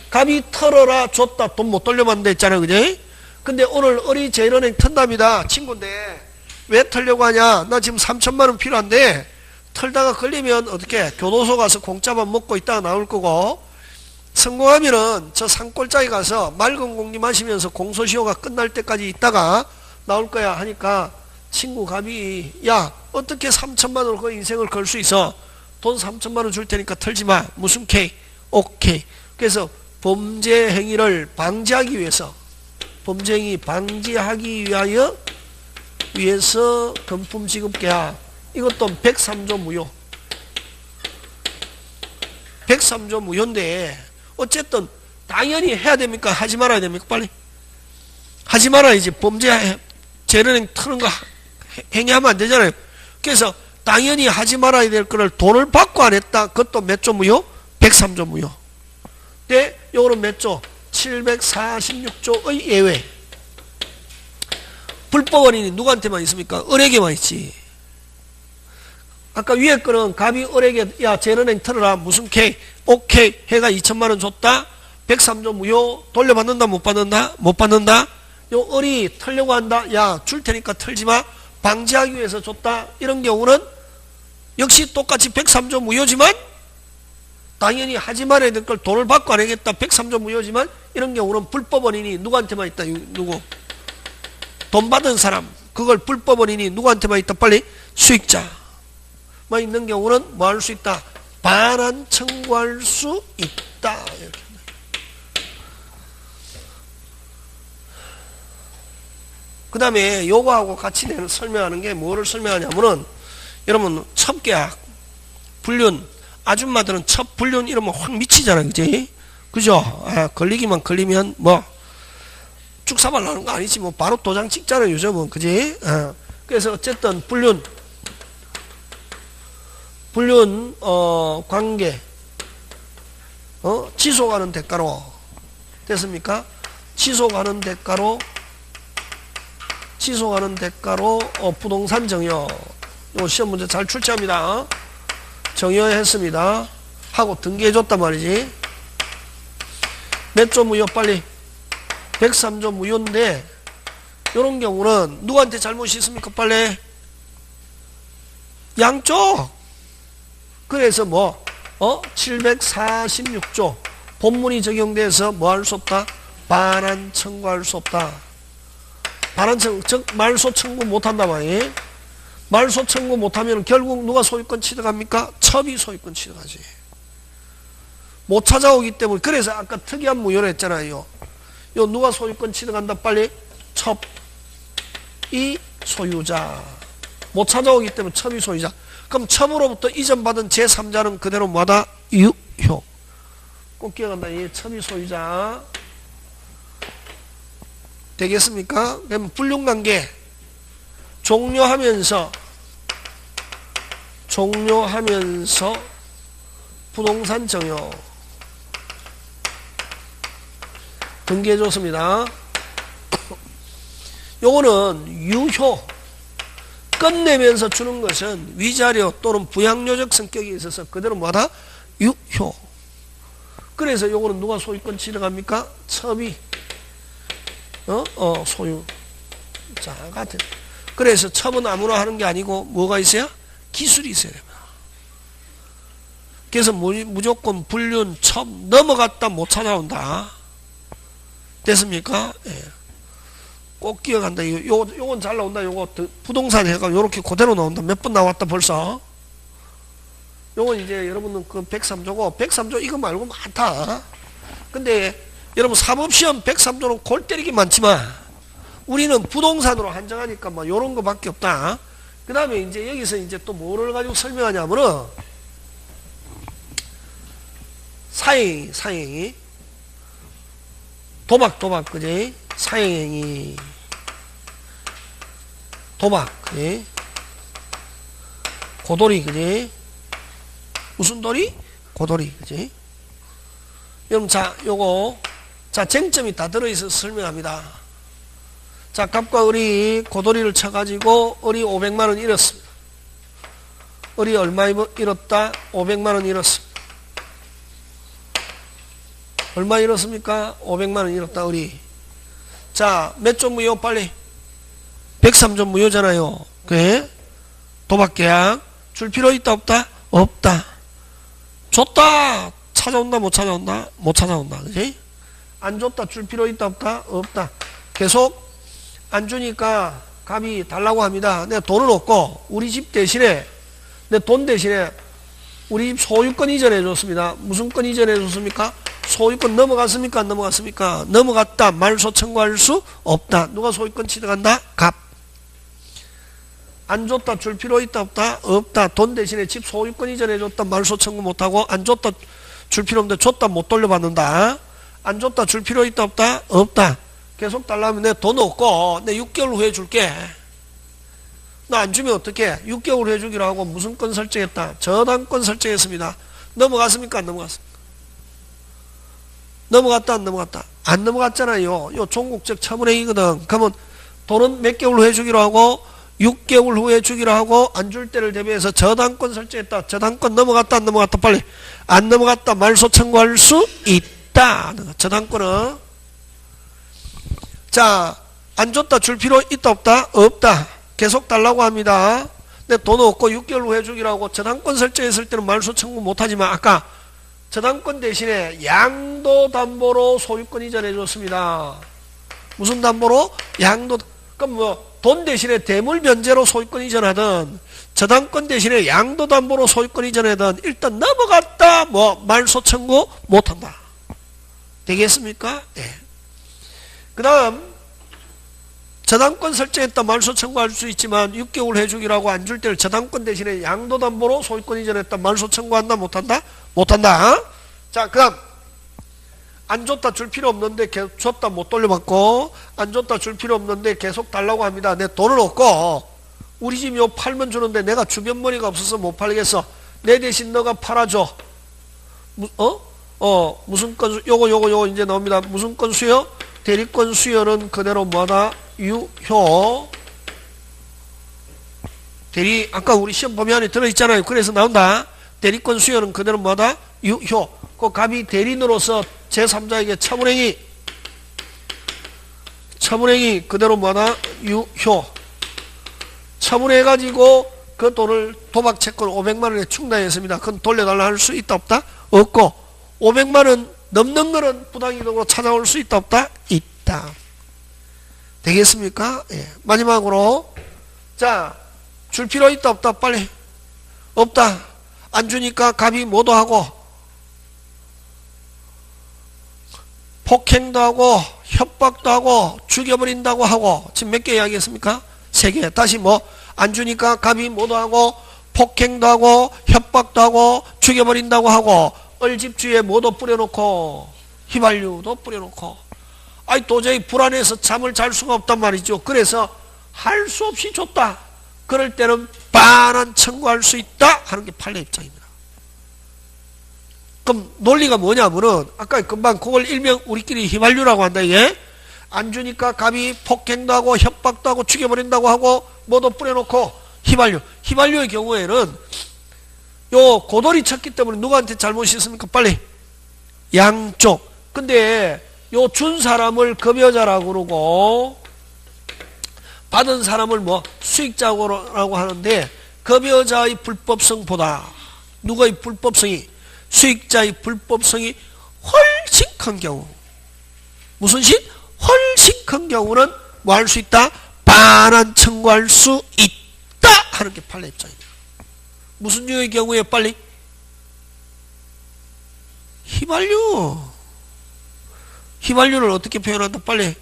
[SPEAKER 1] 갑이 털어라 줬다 돈 못 돌려받는다 했잖아요. 그지? 근데 오늘 을이 제일은행 턴답니다. 친구인데 왜 털려고 하냐? 나 지금 3천만원 필요한데 털다가 걸리면 어떻게 교도소 가서 공짜밥 먹고 있다가 나올 거고 성공하면은 저 산골짜기 가서 맑은 공기 마시면서 공소시효가 끝날 때까지 있다가 나올 거야 하니까 친구 갑이 야 어떻게 3천만 원으로 그 인생을 걸 수 있어? 돈 3천만 원 줄 테니까 털지 마. 무슨 K? 오케이. 그래서 범죄 행위를 방지하기 위해서 범죄 행위 방지하기 위해서 금품 지급 계약 이것도 103조 무효. 103조 무효인데 어쨌든 당연히 해야 됩니까? 하지 말아야 됩니까? 빨리 하지 말아야지. 범죄 재련행 트는 거 행위하면 안 되잖아요. 그래서 당연히 하지 말아야 될 거를 돈을 받고 안 했다. 그것도 몇 조 무효? 103조 무효. 네, 요거는 몇 조? 746조의 예외. 불법 원인이 누구한테만 있습니까? 을에게만 있지. 아까 위에 거는 갑이 을에게 야 재련행 틀어라. 무슨 K? 오케이. 해가 2천만 원 줬다. 103조 무효. 돌려받는다 못 받는다? 못 받는다. 요 을이 털려고 한다. 야 줄 테니까 털지 마. 방지하기 위해서 줬다. 이런 경우는 역시 똑같이 103조 무효지만 당연히 하지 말아야 될 걸 돈을 받고 안 하겠다. 103조 무효지만 이런 경우는 불법 원인이 누구한테만 있다. 누구? 돈 받은 사람. 그걸 불법 원인이 누구한테만 있다. 빨리 수익자만 있는 경우는 뭐 할 수 있다. 반환 청구할 수 있다. 이렇게. 그 다음에 요거하고 같이 설명하는 게 뭐를 설명하냐면은 여러분 첩계약 불륜 아줌마들은 첩 불륜 이러면 확 미치잖아요. 그지? 그죠? 아, 걸리기만 걸리면 뭐 쭉사발 나는 거 아니지 뭐 바로 도장 찍잖아요. 요즘은 그지? 아, 그래서 어쨌든 불륜 관계 지속하는 대가로 됐습니까? 지속하는 대가로 부동산 정여. 요 시험 문제 잘 출제합니다. 정여했습니다. 하고 등기해줬단 말이지. 몇 조 무효 빨리? 103조 무효인데 요런 경우는 누구한테 잘못이 있습니까? 빨리? 양쪽. 그래서 뭐 746조 본문이 적용돼서 뭐 할 수 없다? 반환 청구할 수 없다. 반환 청구, 즉 말소 청구 못한다 말이에요. 말소 청구 못하면 결국 누가 소유권 취득합니까? 첩이 소유권 취득하지. 못 찾아오기 때문에. 그래서 아까 특이한 무효를 했잖아요. 요 누가 소유권 취득한다 빨리? 첩이 소유자. 못 찾아오기 때문에 첩이 소유자. 그럼 첩으로부터 이전받은 제3자는 그대로 뭐다? 유효. 꼭 기억한다. 이 첩이 소유자. 되겠습니까? 그럼 불륜관계 종료하면서 부동산 정여 등기해줬습니다. 요거는 유효 끝내면서 주는 것은 위자료 또는 부양요적 성격이 있어서 그대로 뭐다? 유효. 그래서 요거는 누가 소유권 취득합니까? 첩이 소유자가 된. 그래서 첩은 아무나 하는 게 아니고 뭐가 있어야? 기술이 있어야 됩니다. 그래서 무조건 불륜, 첩 넘어갔다 못 찾아온다. 됐습니까? 예. 꼭 기억한다. 요건 잘 나온다. 요거 부동산 해가 요렇게 그대로 나온다. 몇 번 나왔다 벌써. 요건 이제 여러분은 그 103조고 103조 이거 말고 많다. 근데 여러분 사법시험 103조는 골 때리기 많지만 우리는 부동산으로 한정하니까 뭐 요런 거 밖에 없다. 그 다음에 이제 여기서 이제 또 뭐를 가지고 설명하냐면은 사행이 도박 그지? 사행행위 도박 그지? 고돌이 그지? 무슨 돌이? 고돌이 그지? 여러분 자 요거 자 쟁점이 다 들어있어서 설명합니다. 자 갑과 을이 고돌이를 쳐가지고 을이 500만원 잃었습니다. 을이 얼마 잃었다? 500만원 잃었습니다. 얼마 잃었습니까? 500만원 잃었다 을이. 자 몇 조 무효 빨리? 103조 무효잖아요. 그래? 도박계약 줄 필요 있다 없다? 없다. 줬다. 찾아온다 못 찾아온다? 못 찾아온다. 그지? 안 줬다 줄 필요 있다 없다? 없다. 계속 안 주니까 값이 달라고 합니다. 내가 돈은 없고 우리 집 대신에 내 돈 대신에 우리 집 소유권 이전해 줬습니다. 무슨 권 이전해 줬습니까? 소유권 넘어갔습니까? 안 넘어갔습니까? 넘어갔다. 말소 청구할 수 없다. 누가 소유권 취득한다? 값. 안 줬다 줄 필요 있다 없다? 없다. 돈 대신에 집 소유권 이전해 줬다. 말소 청구 못하고 안 줬다 줄 필요 없는데 줬다 못 돌려받는다. 안 줬다 줄 필요 있다 없다? 없다. 계속 달라면 내 돈 없고 내 6개월 후에 줄게. 나 안 주면 어떡해? 6개월 후에 주기로 하고 무슨 건 설정했다? 저당권 설정했습니다. 넘어갔습니까? 안 넘어갔습니까? 넘어갔다 안 넘어갔다? 안 넘어갔잖아요. 요 종국적 처분행위거든. 그러면 돈은 몇 개월 후에 주기로 하고 6개월 후에 주기로 하고 안 줄 때를 대비해서 저당권 설정했다. 저당권 넘어갔다 안 넘어갔다? 빨리. 안 넘어갔다. 말소 청구할 수 있다. 저당권은 자, 안 줬다 줄 필요 있다 없다? 없다. 계속 달라고 합니다. 내 돈 없고 6개월 후에 주기로 하고 저당권 설정했을 때는 말소 청구 못하지만 아까 저당권 대신에 양도담보로 소유권 이전해 줬습니다. 무슨 담보로? 양도. 그럼 뭐 돈 대신에 대물 변제로 소유권 이전하든 저당권 대신에 양도담보로 소유권 이전하든 일단 넘어갔다 뭐 말소 청구 못한다. 되겠습니까? 예. 그 다음 저당권 설정했다 말소 청구할 수 있지만 6개월 해주기라고 안 줄 때를 저당권 대신에 양도담보로 소유권 이전했다 말소 청구한다 못한다? 못한다. 자, 그 다음 안 줬다 줄 필요 없는데 계속 줬다 못 돌려받고 안 줬다 줄 필요 없는데 계속 달라고 합니다. 내 돈은 없고 우리 집 요 팔면 주는데 내가 주변머리가 없어서 못 팔겠어. 내 대신 너가 팔아줘. 무슨 건 요거 이제 나옵니다. 무슨 건 수요? 대리권 수요는 그대로 뭐다? 유효. 대리 아까 우리 시험 범위 들어있잖아요. 그래서 나온다. 대리권 수요는 그대로 뭐다? 유효. 그 갑이 대리인으로서 제3자에게 처분행위 그대로 뭐다? 유효. 처분해가지고 그 돈을 도박채권 500만원에 충당했습니다. 그건 돌려달라 할 수 있다 없다? 없고 500만원 넘는 거는 부당이동으로 찾아올 수 있다 없다? 있다. 되겠습니까? 예. 마지막으로 자, 줄 필요 있다 없다? 빨리. 없다. 안 주니까 갑이 뭐도 하고 폭행도 하고 협박도 하고 죽여버린다고 하고 지금 몇 개 이야기했습니까? 3개. 다시 뭐 안 주니까 갑이 뭐도 하고 폭행도 하고 협박도 하고 죽여버린다고 하고 얼집주에 뭐도 뿌려놓고 휘발유도 뿌려놓고 아이 도저히 불안해서 잠을 잘 수가 없단 말이죠. 그래서 할 수 없이 줬다. 그럴 때는 반환 청구할 수 있다 하는 게 판례 입장입니다. 그럼 논리가 뭐냐면은 아까 금방 그걸 일명 우리끼리 휘발유라고 한다. 이게 안 주니까 갑이 폭행도 하고 협박도 하고 죽여버린다고 하고 뭐도 뿌려놓고 휘발유의 경우에는 요 고돌이 쳤기 때문에 누구한테 잘못이 있습니까? 빨리. 양쪽. 근데 요 준 사람을 급여자라고 그러고 받은 사람을 뭐 수익자라고 하는데 급여자의 불법성보다 누구의 불법성이 수익자의 불법성이 훨씬 큰 경우 무슨 식? 훨씬 큰 경우는 뭐 할 수 있다? 반환 청구할 수 있다 하는 게 판례 입장입니다. 무슨 류의 경우에 빨리? 휘발유를 어떻게 표현한다? 빨리.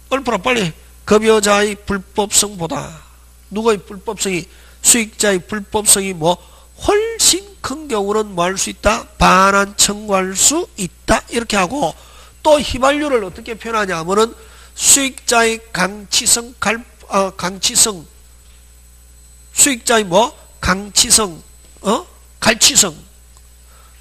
[SPEAKER 1] 얼마나 빨리. 급여자의 불법성보다 누구의 불법성이 수익자의 불법성이 뭐 훨씬 큰 경우는 뭐 할 수 있다? 반환 청구할 수 있다. 이렇게 하고 또 휘발유를 어떻게 표현하냐 하면은 수익자의 강치성, 수익자의 뭐? 강치성, 갈치성,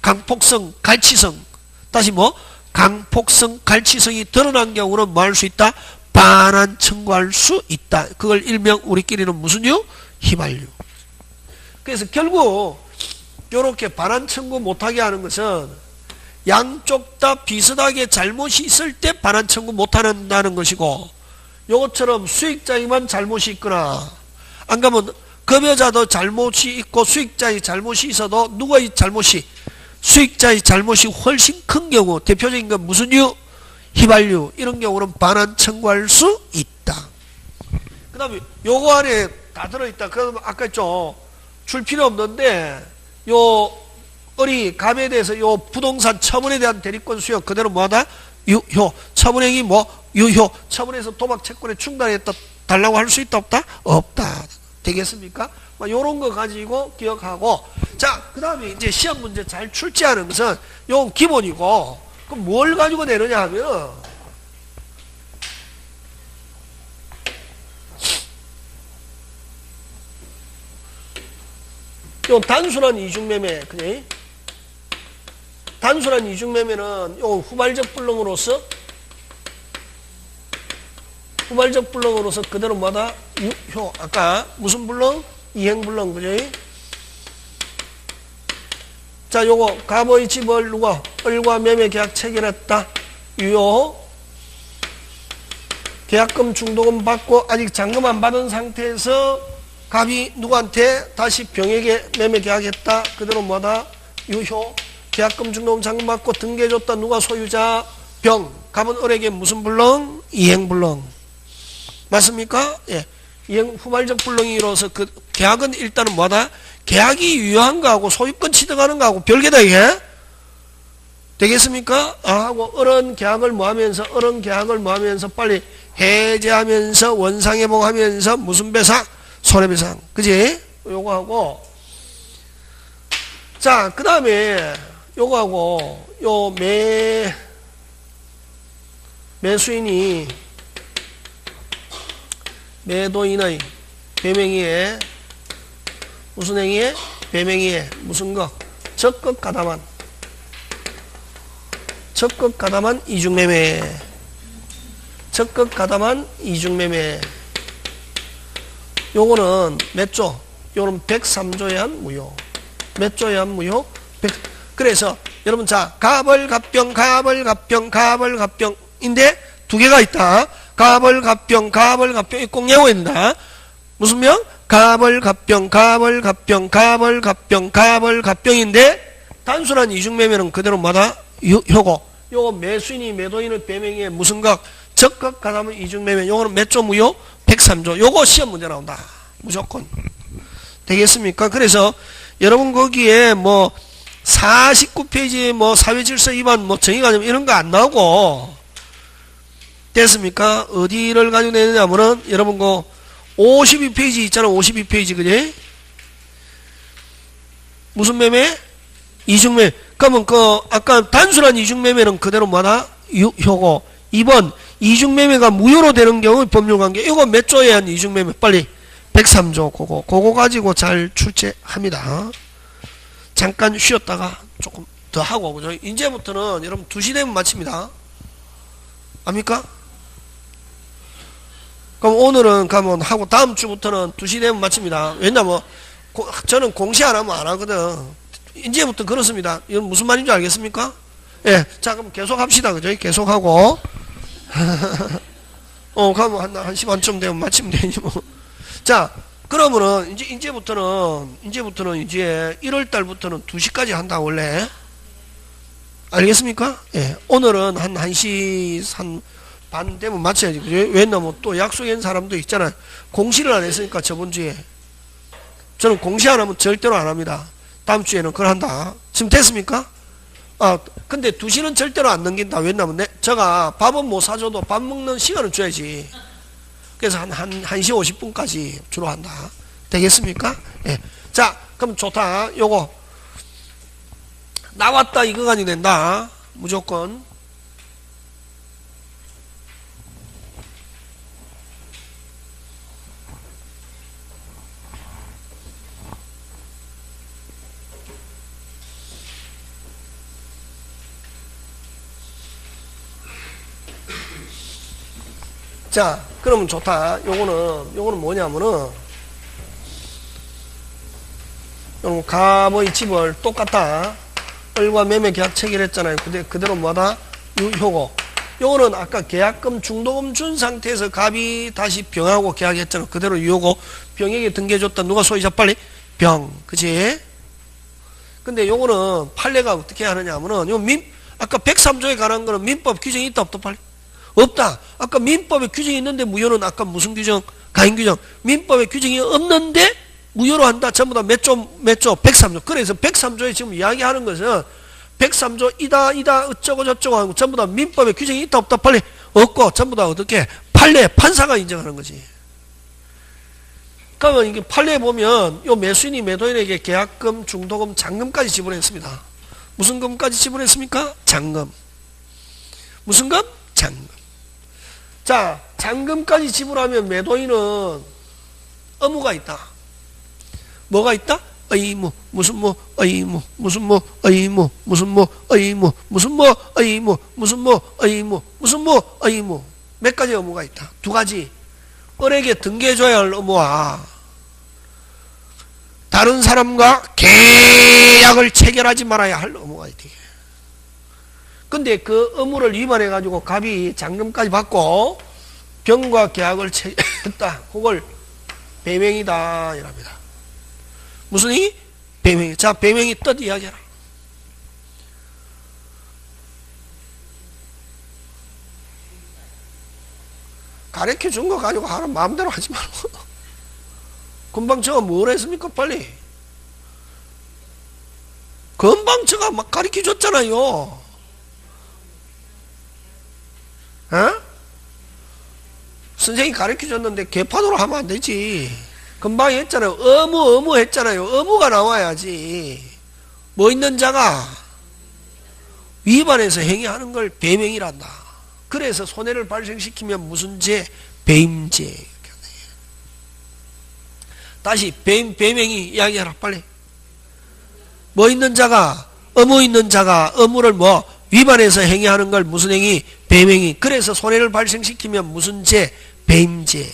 [SPEAKER 1] 강폭성, 갈치성. 다시 뭐? 강폭성, 갈치성이 드러난 경우는 뭐 할 수 있다? 반환 청구할 수 있다. 그걸 일명 우리끼리는 무슨 유? 휘발유. 그래서 결국 요렇게 반환 청구 못하게 하는 것은 양쪽 다 비슷하게 잘못이 있을 때 반환 청구 못한다는 것이고 요것처럼 수익자에만 잘못이 있거나 안 가면 급여자도 잘못이 있고 수익자의 잘못이 있어도 누구의 잘못이? 수익자의 잘못이 훨씬 큰 경우, 대표적인 건 무슨 유? 휘발유. 이런 경우는 반환 청구할 수 있다. 그 다음에 요거 안에 다 들어있다. 그럼 아까 했죠. 줄 필요 없는데 요 어리 감에 대해서 요 부동산 처분에 대한 대리권 수여 그대로 뭐하다? 유효. 처분행위 뭐? 유효. 처분해서 도박 채권에 충당했다 달라고 할 수 있다 없다? 없다. 되겠습니까? 요런 거 가지고 기억하고. 자, 그 다음에 이제 시험 문제 잘 출제하는 것은 요 기본이고, 그럼 뭘 가지고 내느냐 하면 요 단순한 이중매매, 그지? 단순한 이중매매는 요 후발적 불능으로서 그대로 뭐다? 유효. 아까 무슨 불능? 이행불능, 그지? 자, 요거 갑의 집을 누가? 을과 매매 계약 체결했다. 유효. 계약금 중도금 받고 아직 잔금 안 받은 상태에서 갑이 누구한테 다시 병에게 매매 계약했다. 그대로 뭐다? 유효. 계약금 중도금 잔금 받고 등기해줬다. 누가 소유자? 병. 갑은 을에게 무슨 불능? 이행불능. 맞습니까? 예. 이행 후발적 불능이 이루어서 그 계약은 일단은 뭐다? 계약이 유효한 거하고 소유권 취득하는 거하고 별개다 이게. 되겠습니까? 하고 을은 계약을 뭐 하면서 빨리 해제하면서 원상회복하면서 무슨 배상? 손해배상. 그지? 요거 하고. 자, 그 다음에 요거 하고 요 매수인이 매도인의 배명의에 무슨 행위에? 배명의에 무슨 거? 적극 가담한 이중매매. 적극 가담한 이중매매. 요거는 몇 조? 요거는 103조에 한 무효. 몇 조에 한 무효? 100. 그래서 여러분 자, 가벌갑병인데 두 개가 있다. 가벌갑병 꼭 외워야 된다. 무슨 명? 가벌갑병인데 단순한 이중매매는 그대로 뭐다? 효고. 요거 매수인이 매도인의 배명에 무슨 각? 적극 가담한 이중매매. 요거는 몇 조 무효? 103조. 요거 시험 문제 나온다. 무조건. 되겠습니까? 그래서 여러분 거기에 뭐 49페이지 뭐 사회질서 위반 뭐 정의가정 이런 거 안 나오고. 됐습니까? 어디를 가지고 내느냐면은 여러분 그 52페이지 있잖아. 52페이지 그지? 무슨 매매? 이중매매. 그러면 그 아까 단순한 이중매매는 그대로 뭐다? 유효고. 2번 이중매매가 무효로 되는 경우 법률관계. 이거 몇 조에 한 이중매매? 빨리 103조. 그거 가지고 잘 출제합니다. 잠깐 쉬었다가 조금 더 하고 그죠? 이제부터는 여러분 2시 되면 마칩니다. 압니까? 그럼 오늘은 가면 하고 다음 주부터는 2시 되면 마칩니다. 왜냐면 저는 공시 안 하면 안 하거든. 이제부터 그렇습니다. 이건 무슨 말인지 알겠습니까? 예. 자, 그럼 계속 합시다. 그죠? 계속하고. 가면 한 시 반쯤 되면 마치면 되지 뭐. 자, 그러면은 이제부터는 이제 1월 달부터는 2시까지 한다 원래. 알겠습니까? 예. 오늘은 한 1시 반 되면 마쳐야지. 그죠? 왜냐면 또 약속한 사람도 있잖아요. 공시를 안 했으니까 저번 주에. 저는 공시 안 하면 절대로 안 합니다. 다음 주에는 그걸 한다. 지금 됐습니까? 근데 2시는 절대로 안 넘긴다. 왜냐면 제가 밥은 못 사줘도 밥 먹는 시간을 줘야지. 그래서 한 1시 50분까지 주로 한다. 되겠습니까? 예. 자, 그럼 좋다. 요거 나왔다 이거 가지고 된다. 무조건. 자, 그러면 좋다. 요거는 뭐냐면은, 갑의 집을 똑같다. 을과 매매 계약 체결했잖아요. 그대로 뭐다? 유효고. 요거는 아까 계약금 중도금 준 상태에서 갑이 다시 병하고 계약했잖아. 그대로 유효고 병에게 등기해줬다. 누가 소유자 빨리? 병. 그치? 근데 요거는 판례가 어떻게 하느냐 하면은 요 아까 103조에 관한 거는 민법 규정이 있다 없다 빨리? 없다. 아까 민법에 규정이 있는데 무효는 아까 무슨 규정? 가인 규정. 민법에 규정이 없는데 무효로 한다. 전부 다 몇 조? 103조. 그래서 103조에 지금 이야기하는 것은 103조 이다 어쩌고 저쩌고 하고 전부 다 민법에 규정이 있다 없다 빨리? 없고 전부 다 어떻게? 판례 판사가 인정하는 거지. 그러면 이게 판례에 보면 요 매수인이 매도인에게 계약금, 중도금, 잔금까지 지불했습니다. 무슨 금까지 지불했습니까? 잔금. 무슨 금? 잔금. 자, 잔금까지 지불하면 매도인은 의무가 있다. 뭐가 있다? 의무, 무슨 뭐, 의무, 무슨 뭐, 의무, 무슨 뭐, 의무, 무슨 뭐, 의무, 무슨 뭐, 의무, 무슨 뭐, 의무. 몇 가지 의무가 있다. 두 가지. 을에게 등기해줘야 할 의무와 다른 사람과 계약을 체결하지 말아야 할 의무가 있대. 근데 그 의무를 위반해가지고 갑이 잔금까지 받고 병과 계약을 체결했다. 그걸 배명이다. 이랍니다. 무슨 이? 배명이. 자, 배명이 뜻 이야기해라. 가르쳐 준 거 가지고 하라 마음대로 하지 말고. 금방 제가 뭘 했습니까 빨리. 금방 제가 막 가르쳐 줬잖아요. 어? 선생님이 가르쳐 줬는데 개판으로 하면 안 되지. 금방 했잖아요. 의무 했잖아요. 의무가 나와야지. 뭐 있는 자가 위반해서 행위하는 걸 배명이란다. 그래서 손해를 발생시키면 무슨 죄? 배임죄. 다시 배명이 이야기하라 빨리. 뭐 있는 자가 의무 있는 자가 의무를 뭐 위반해서 행위하는 걸 무슨 행위? 배명이. 그래서 손해를 발생시키면 무슨 죄? 배임죄.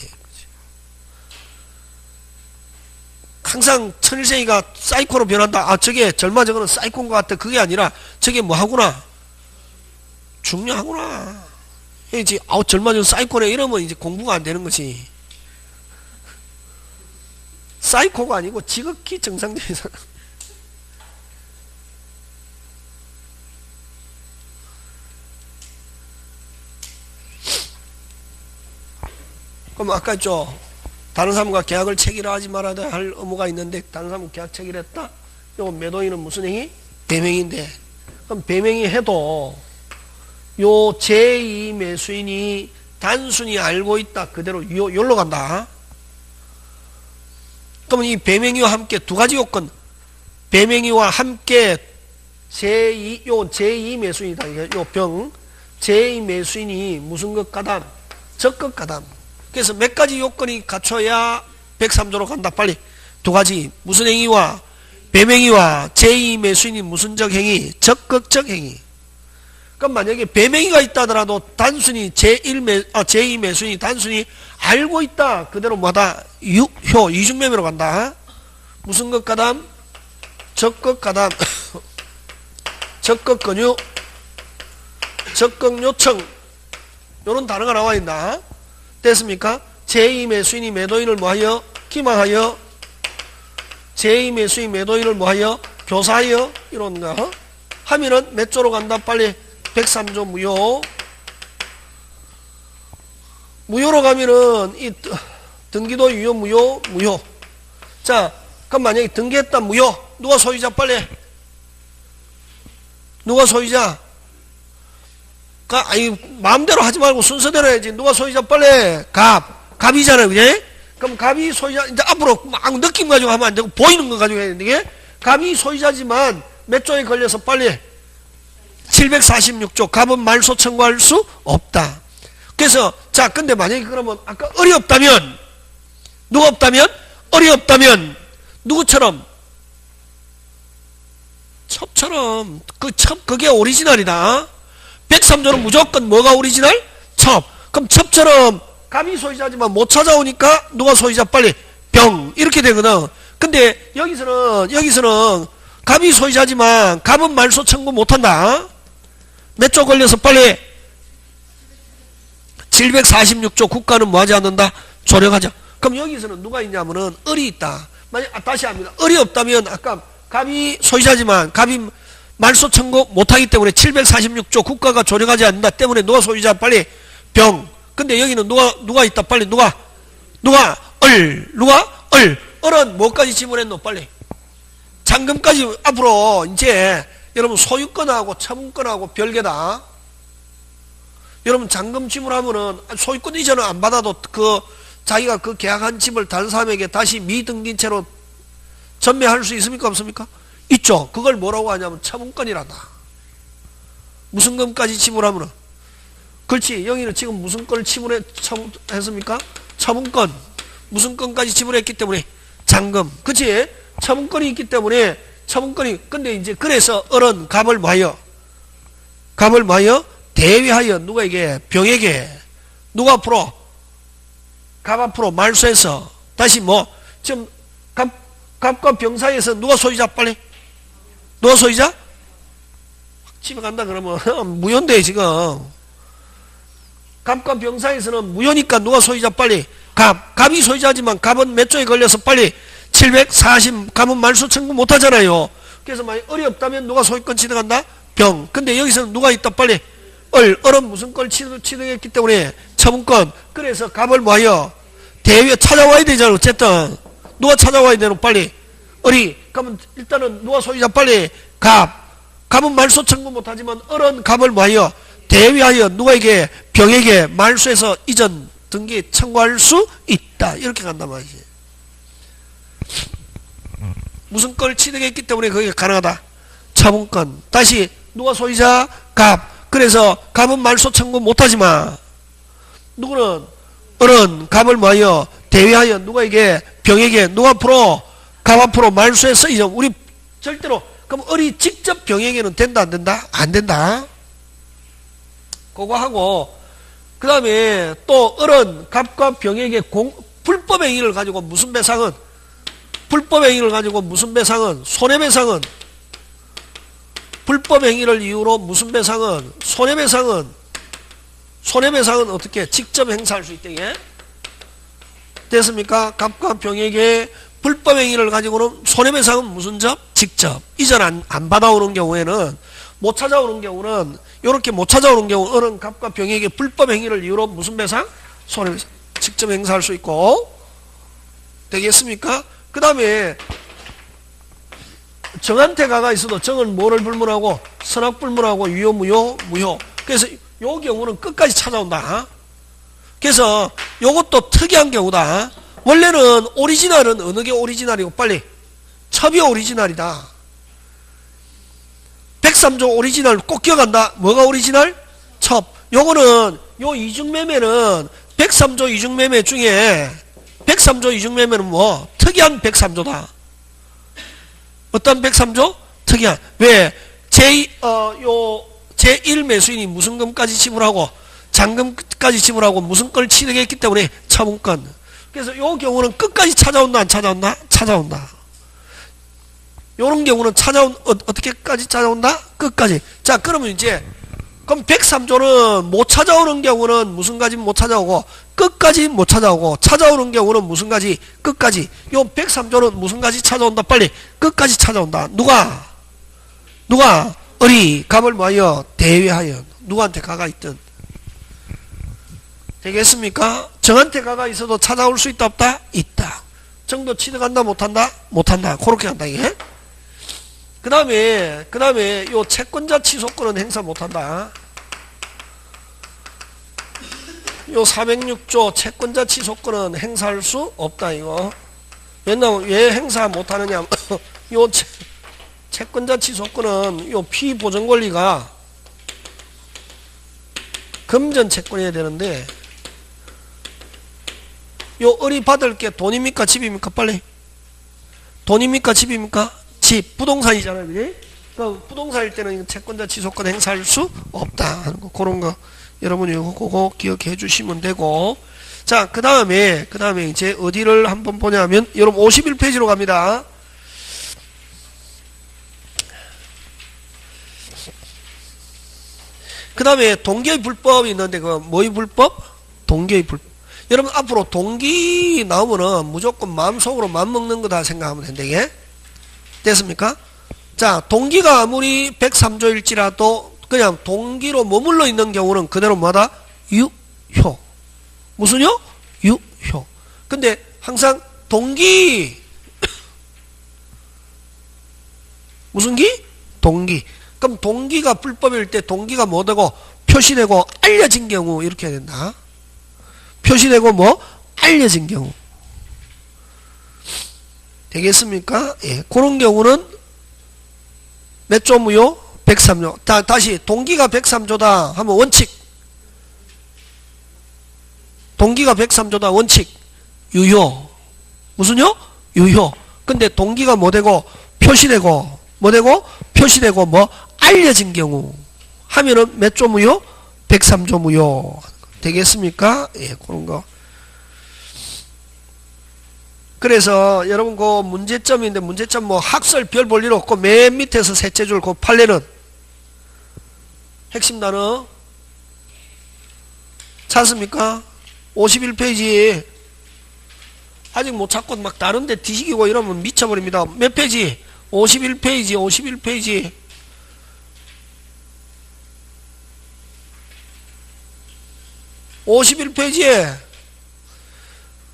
[SPEAKER 1] 항상 천일생이가 사이코로 변한다. 아 저게 절마 저거는 사이코인 것 같아. 그게 아니라 저게 뭐 하구나? 중요하구나. 이제 아우 절마 저거 사이코네 이러면 이제 공부가 안 되는 거지. 사이코가 아니고 지극히 정상적인 사람. 그럼 아까 있죠. 다른 사람과 계약을 체결하지 말아야 할 의무가 있는데 다른 사람과 계약 체결했다. 요 매도인은 무슨 행위? 배명인데. 그럼 배명이 해도 요 제2 매수인이 단순히 알고 있다. 그대로 요로 간다. 그러면 이 배명이와 함께 두 가지 요건. 배명이와 함께 제2 매수인이다. 요 병. 제2 매수인이 무슨 것 가담? 적극 가담. 그래서 몇 가지 요건이 갖춰야 103조로 간다. 빨리. 두 가지. 무슨 행위와 배명이와 제2 매수인이 무슨적 행위? 적극적 행위. 그럼 만약에 배명이가 있다 하더라도 단순히 제2 매수인이 단순히 알고 있다. 그대로 뭐다? 이중매매로 간다. 무슨 것 가담? 적극 가담. 적극 권유. 적극 요청. 요런 단어가 나와 있나? 됐습니까? 제2 매수인이 매도인을 뭐하여? 기망하여. 제2 매수인 매도인을 뭐하여? 교사하여. 이런 거. 하면은 몇 조로 간다? 빨리. 103조 무효. 무효로 가면은 이 등기도 유효 무효. 자, 그럼 만약에 등기했다 무효. 누가 소유자 빨리. 누가 소유자? 아니 마음대로 하지 말고 순서대로 해야지. 누가 소유자 빨리. 갑이잖아요. 그지? 그럼 갑이 소유자. 이제 앞으로 막 느낌 가지고 하면 안 되고 보이는 거 가지고 해야 되게. 갑이 소유자지만 몇 조에 걸려서 빨리 746조. 갑은 말소 청구할 수 없다. 그래서 자 근데 만약에 그러면 아까 을이 없다면 누가 없다면? 을이 없다면 누구처럼? 첩처럼. 그 첩 그게 오리지널이다. 103조는 무조건 뭐가 오리지널? 첩. 그럼 첩처럼 갑이 소유자지만 못 찾아오니까 누가 소유자 빨리? 병. 이렇게 되거든. 근데 여기서는 갑이 소유자지만 갑은 말소 청구 못한다. 몇 조 걸려서 빨리? 746조 국가는 뭐하지 않는다? 조력하자. 그럼 여기서는 누가 있냐면은 을이 있다. 만약 다시 합니다. 을이 없다면 아까 갑이 소유자지만 갑이 말소 청구 못하기 때문에 746조 국가가 조력하지 않는다 때문에 누가 소유자? 빨리 병. 근데 여기는 누가 있다? 빨리 누가 을. 을은 뭐까지 지불했노? 빨리 잔금까지. 앞으로 이제 여러분 소유권하고 처분권하고 별개다. 여러분 잔금 지불하면은 소유권 이전은 안 받아도 자기가 그 계약한 집을 다른 사람에게 다시 미등기인 채로 전매할 수 있습니까? 없습니까? 있죠. 그걸 뭐라고 하냐면 처분권이란다. 무슨 금까지 지불하면은. 그렇지. 여기는 지금 무슨 건을 처분했습니까? 처분권. 무슨 건까지 지불했기 때문에 잔금. 그렇지. 처분권이 있기 때문에 처분권이. 근데 이제 그래서 을은 갑을 뭐하여 대위하여 누구에게? 병에게. 누가 앞으로? 갑 앞으로 말소해서 다시 지금 갑과 병 사이에서 누가 소유자? 빨리 누가 소유자? 집에 간다 그러면 무효인데 지금 갑과 병 사이에서는 무효니까 누가 소유자? 빨리 갑이 소유자지만 갑은 몇 조에 걸려서 빨리 740 갑은 말소 청구 못하잖아요. 그래서 만약 을이 없다면 누가 소유권 취득한다? 병. 근데 여기서는 누가 있다? 빨리 을은 무슨 걸 취득했기 때문에 처분권. 그래서 갑을 뭐하여? 대위에 찾아와야 되잖아. 어쨌든 누가 찾아와야 되노? 빨리 을이. 그러면 일단은 누가 소유자? 빨리 갑은 말소 청구 못하지만 을은 갑을 뭐하여? 대위하여 누구에게? 병에게 말소해서 이전 등기 청구할 수 있다. 이렇게 간단 말이지. 무슨 걸 취득했기 때문에 그게 가능하다. 처분권. 다시 누가 소유자? 갑. 그래서 갑은 말소 청구 못하지만 누구는? 을은 갑을 뭐하여? 대위하여 누구에게? 병에게. 누가 앞으로? 갑 앞으로 말소해서 이전. 우리 절대로. 그럼 을이 직접 병에게는 된다 안 된다? 안 된다. 그거 하고 그 다음에 또 을은 갑과 병에게 불법 행위를 가지고 무슨 배상은? 불법 행위를 가지고 무슨 배상은? 손해배상은? 불법 행위를 이유로 무슨 배상은? 손해배상은 어떻게? 직접 행사할 수 있대. 됐습니까? 갑과 병에게 불법 행위를 가지고는 손해배상은 무슨 접? 직접. 이전 안 받아오는 경우에는, 못 찾아오는 경우는, 요렇게 못 찾아오는 경우, 을은 갑과 병에게 불법 행위를 이유로 무슨 배상? 손해배상. 직접 행사할 수 있고. 되겠습니까? 그 다음에 정한테가가 있어도 정은 뭐를 불문하고? 선악불문하고 유효, 무효. 그래서 요 경우는 끝까지 찾아온다. 그래서 요것도 특이한 경우다. 원래는 오리지널은 어느 게 오리지널이고? 빨리 첩이 오리지널이다. 103조 오리지널 꼭 기억한다. 뭐가 오리지널? 첩. 요거는 요 이중매매는 103조 이중매매 중에 103조 이중매매는 뭐? 특이한 103조다. 어떤 103조? 특이한. 왜? 제1 매수인이 무슨 금까지 지불하고 잔금까지 지불하고 무슨 걸 취득했기 때문에 처분권. 그래서 요 경우는 끝까지 찾아온다 안 찾아온다? 찾아온다. 요런 경우는 어떻게까지 찾아온다? 끝까지. 자, 그러면 이제 그럼 103조는 못 찾아오는 경우는 무슨 가지 못 찾아오고 끝까지 못 찾아오고 찾아오는 경우는 무슨 가지? 끝까지. 요 103조는 무슨 가지 찾아온다? 빨리 끝까지 찾아온다. 누가? 을이 갑을 뭐하여? 대위하여. 누구한테 가가 있든. 되겠습니까? 정한테 가가 있어도 찾아올 수 있다 없다? 있다. 정도 취득한다 못한다? 못한다. 그렇게 한다 이게. 그 다음에 요 채권자 취소권은 행사 못한다. 요 406조 채권자 취소권은 행사할 수 없다 이거. 왜 행사 못하느냐? 요 채권자 취소권은 요 피보전 권리가 금전 채권이어야 되는데 요 을이 받을 게 돈입니까? 집입니까? 빨리. 돈입니까? 집입니까? 집. 부동산이잖아요. 그지? 그러니까 부동산일 때는 채권자 취소권 행사할 수 없다 하는 거. 그런 거 여러분이 그거 기억해 주시면 되고. 자, 그 다음에 이제 어디를 한번 보냐면 여러분 51페이지로 갑니다. 그 다음에 동기의 불법이 있는데 그 뭐의 불법? 동기의 불법. 여러분 앞으로 동기 나오면은 무조건 마음속으로 맘먹는 거다 생각하면 된대. 됐습니까? 자, 동기가 아무리 103조일지라도 그냥 동기로 머물러 있는 경우는 그대로 뭐다? 유효. 무슨요? 유효. 근데 항상 동기 무슨 기? 동기. 그럼 동기가 불법일 때 동기가 뭐 되고 표시되고 알려진 경우 이렇게 해야 된다. 표시되고 뭐 알려진 경우 되겠습니까? 예, 그런 경우는 몇 조 무효? 103조. 다시 동기가 103조다 하면 원칙. 동기가 103조다 원칙. 유효. 무슨요? 유효. 근데 동기가 뭐 되고 표시되고 뭐 되고 표시되고 뭐 알려진 경우 하면은 몇 조 무효? 103조 무효. 되겠습니까? 예, 그런 거. 그래서 여러분 그 문제점인데 문제점 뭐 학설 별 볼 일 없고 맨 밑에서 셋째 줄 그 판례는 핵심 단어 찾습니까? 51페이지 아직 못 찾고 막 다른데 뒤지기고 이러면 미쳐버립니다. 몇 페이지? 51페이지 51페이지 51페이지에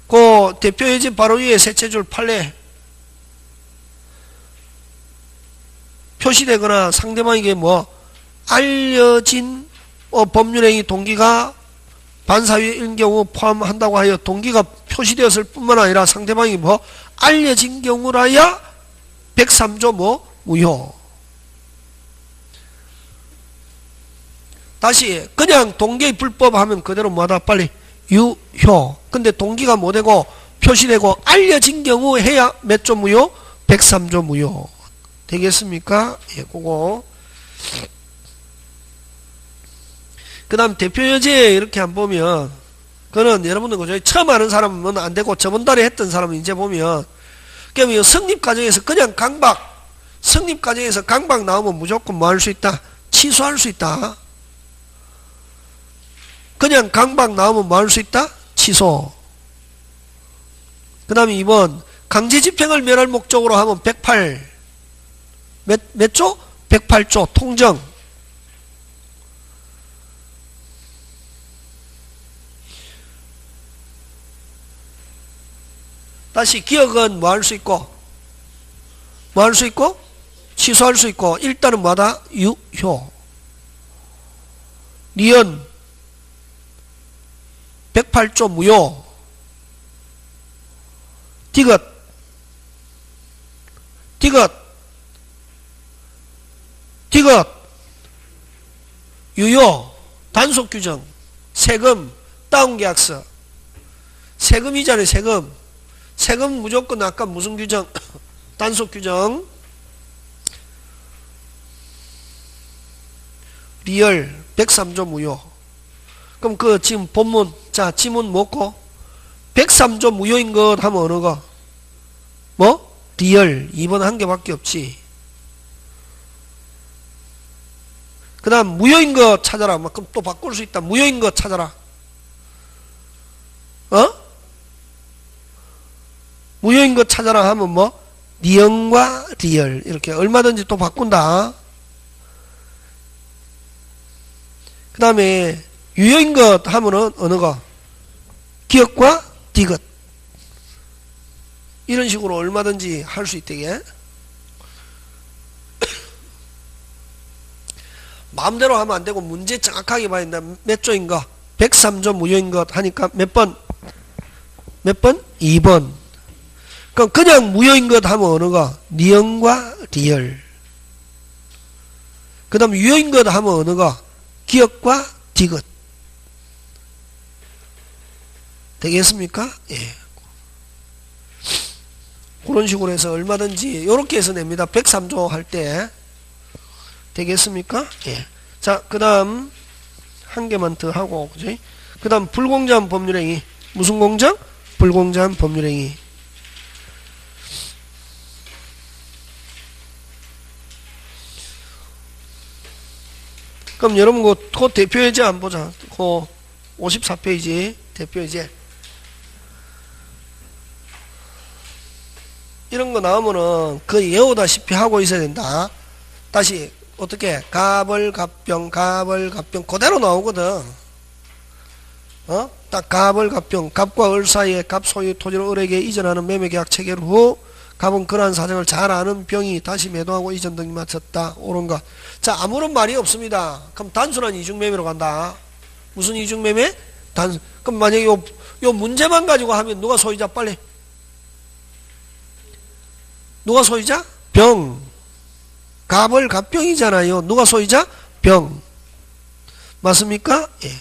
[SPEAKER 1] 그 대표예제 바로 위에 셋째 줄 판례 표시되거나 상대방에게 뭐 알려진 법률행위 동기가 반사회인 경우 포함한다고 하여 동기가 표시되었을 뿐만 아니라 상대방이 뭐 알려진 경우라야 103조 뭐 무효. 다시 그냥 동기의 불법 하면 그대로 뭐하다 빨리 유효. 근데 동기가 뭐 되고 표시되고 알려진 경우 해야 몇 조 무효? 103조 무효. 되겠습니까? 예, 그거. 그 다음 대표여제 이렇게 안 보면 그거는 여러분들 그죠? 처음 하는 사람은 안 되고 저번 달에 했던 사람은 이제 보면 그러면 성립 과정에서 그냥 강박 성립 과정에서 강박 나오면 무조건 뭐 할 수 있다? 취소할 수 있다. 그냥 강박 나오면 뭐 할 수 있다? 취소. 그 다음에 2번 강제집행을 멸할 목적으로 하면 108 몇 조? 108조 통정. 다시 기억은 뭐 할 수 있고 뭐 할 수 있고 취소할 수 있고 일단은 뭐다? 유효. 니은 108조 무효. 디귿 유효. 단속 규정 세금 다운계약서 세금이잖아요. 세금 무조건 아까 무슨 규정? 단속 규정. 리얼 103조 무효. 그럼 그 지금 본문 자 지문 뭐고? 103조 무효인 것 하면 어느 거? 뭐? 리얼 2번 한 개밖에 없지. 그 다음 무효인 것 찾아라. 그럼 또 바꿀 수 있다. 무효인 것 찾아라. 무효인 것 찾아라 하면 뭐? 니은과 리얼 이렇게 얼마든지 또 바꾼다. 그 다음에 유효인 것 하면은 어느 거? 기억과 디귿 이런 식으로 얼마든지 할 수 있대게. 마음대로 하면 안 되고 문제 정확하게 봐야 된다. 몇 조인 거? 103조 무효인 것 하니까 몇 번? 2번. 그럼 그냥 무효인 것 하면 어느 거? 니은과 리얼. 그 다음 유효인 것 하면 어느 거? 기억과 디귿. 되겠습니까? 예. 그런 식으로 해서 얼마든지 이렇게 해서 냅니다. 103조 할 때. 되겠습니까? 예. 자, 그 다음 한 개만 더 하고, 그지? 그 다음 불공정한 법률행위. 무슨 공정? 불공정한 법률행위. 그럼 여러분 그 대표예제 안 보자. 그 54페이지. 대표이제. 이런 거 나오면은 거의 외우다시피 하고 있어야 된다. 다시 어떻게 갑을 갑병 그대로 나오거든. 딱 갑을 갑병, 갑과 을 사이에 갑 소유 토지를 을에게 이전하는 매매계약 체결 후 갑은 그러한 사정을 잘 아는 병이 다시 매도하고 이전 등기 마쳤다. 옳은 것. 자, 아무런 말이 없습니다. 그럼 단순한 이중매매로 간다. 무슨 이중매매? 그럼 만약에 요 문제만 가지고 하면 누가 소유자? 빨리. 누가 소유자? 병. 갑을 갑병이잖아요. 누가 소유자? 병. 맞습니까? 예.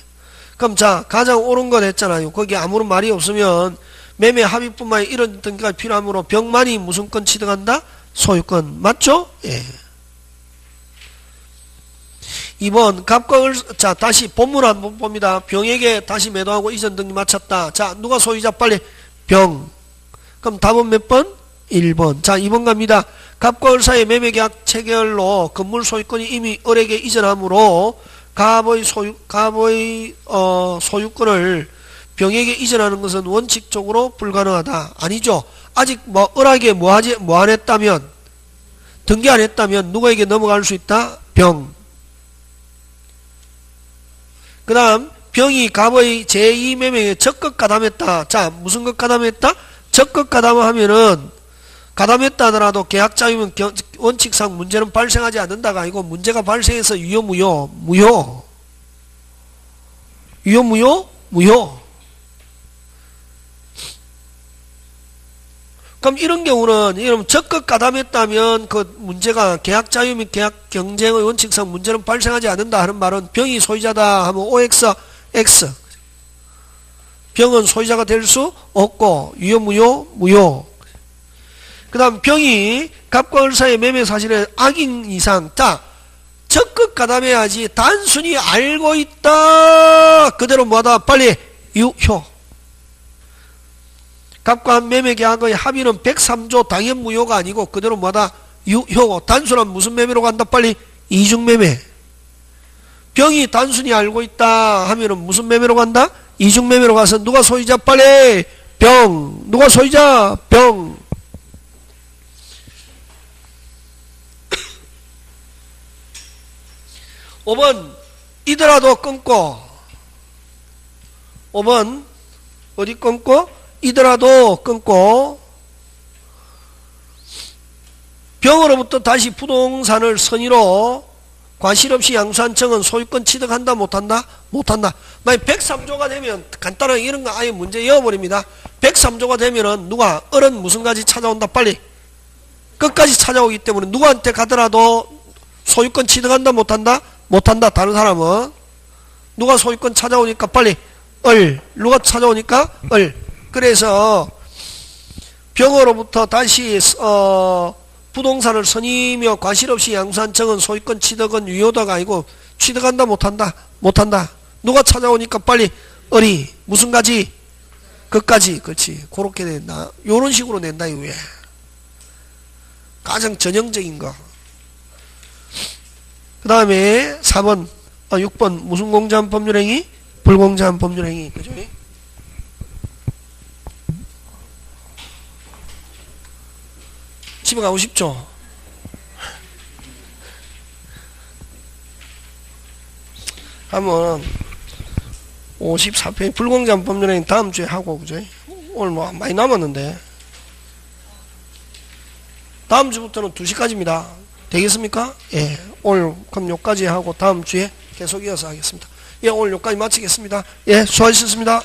[SPEAKER 1] 그럼 자, 가장 옳은 것 했잖아요. 거기 아무런 말이 없으면 매매 합의뿐만 아니라 이런 등기가 필요하므로 병만이 무슨 건 취득한다? 소유권. 맞죠? 예. 2번 갑과 을. 자, 다시 본문 한번 봅니다. 병에게 다시 매도하고 이전 등기 마쳤다. 자, 누가 소유자? 빨리. 병. 그럼 답은 몇 번? 1번. 자, 2번 갑니다. 갑과 을 사이의 매매계약 체결로 건물 소유권이 이미 을에게 이전하므로 갑의 소유권을 병에게 이전하는 것은 원칙적으로 불가능하다. 아니죠. 아직 을에게 뭐 안 했다면, 등기 안 했다면 누구에게 넘어갈 수 있다? 병. 그 다음 병이 갑의 제2매매에 적극 가담했다. 자, 무슨 것 가담했다? 적극 가담하면은 가담했다 하더라도 계약자유면 원칙상 문제는 발생하지 않는다가 아니고 문제가 발생해서 유효 무효. 그럼 이런 경우는 적극 가담했다면 그 문제가 계약자유 및 계약 경쟁의 원칙상 문제는 발생하지 않는다 하는 말은 병이 소유자다 하면 OX, X. 병은 소유자가 될 수 없고 유효 무효. 그 다음 병이 갑과 을 사이의 매매 사실에 악인 이상. 자, 적극 가담해야지. 단순히 알고 있다 그대로 뭐하다? 빨리 유효. 갑과 매매 계약의 합의는 103조 당연 무효가 아니고 그대로 뭐하다? 유효. 단순한 무슨 매매로 간다? 빨리 이중매매. 병이 단순히 알고 있다 하면은 무슨 매매로 간다? 이중매매로 가서 누가 소유자? 빨리 병. 누가 소유자? 병. 5번 이더라도 끊고. 5번 어디 끊고? 이더라도 끊고 병으로부터 다시 부동산을 선의로 과실 없이 양수한 청은 소유권 취득한다 못한다? 못한다. 만약 103조가 되면 간단하게 이런 거 아예 문제 이어버립니다. 103조가 되면은 누가 을은 무슨 가지 찾아온다? 빨리 끝까지 찾아오기 때문에 누구한테 가더라도 소유권 취득한다 못한다? 못한다. 다른 사람은 누가 소유권 찾아오니까 빨리 을. 누가 찾아오니까 을. 그래서 병으로부터 다시 부동산을 선의며 과실 없이 양수한 청은 소유권 취득은 유효다가 아니고 취득한다 못한다? 못한다. 누가 찾아오니까 빨리 을이 무슨 가지? 끝까지. 그렇지. 그렇게 된다. 요런 식으로 낸다 이거야. 가장 전형적인 거. 그 다음에 4번 6번 무슨 공제한 법률행위? 불공제한 법률행위. 그죠? 집에 가고 싶죠? 하면 54페이지 불공제한 법률행위 다음 주에 하고. 그죠? 오늘 뭐 많이 남았는데 다음 주부터는 2시까지입니다. 되겠습니까? 예. 오늘 그럼 여기까지 하고 다음 주에 계속 이어서 하겠습니다. 예, 오늘 여기까지 마치겠습니다. 예, 수고하셨습니다.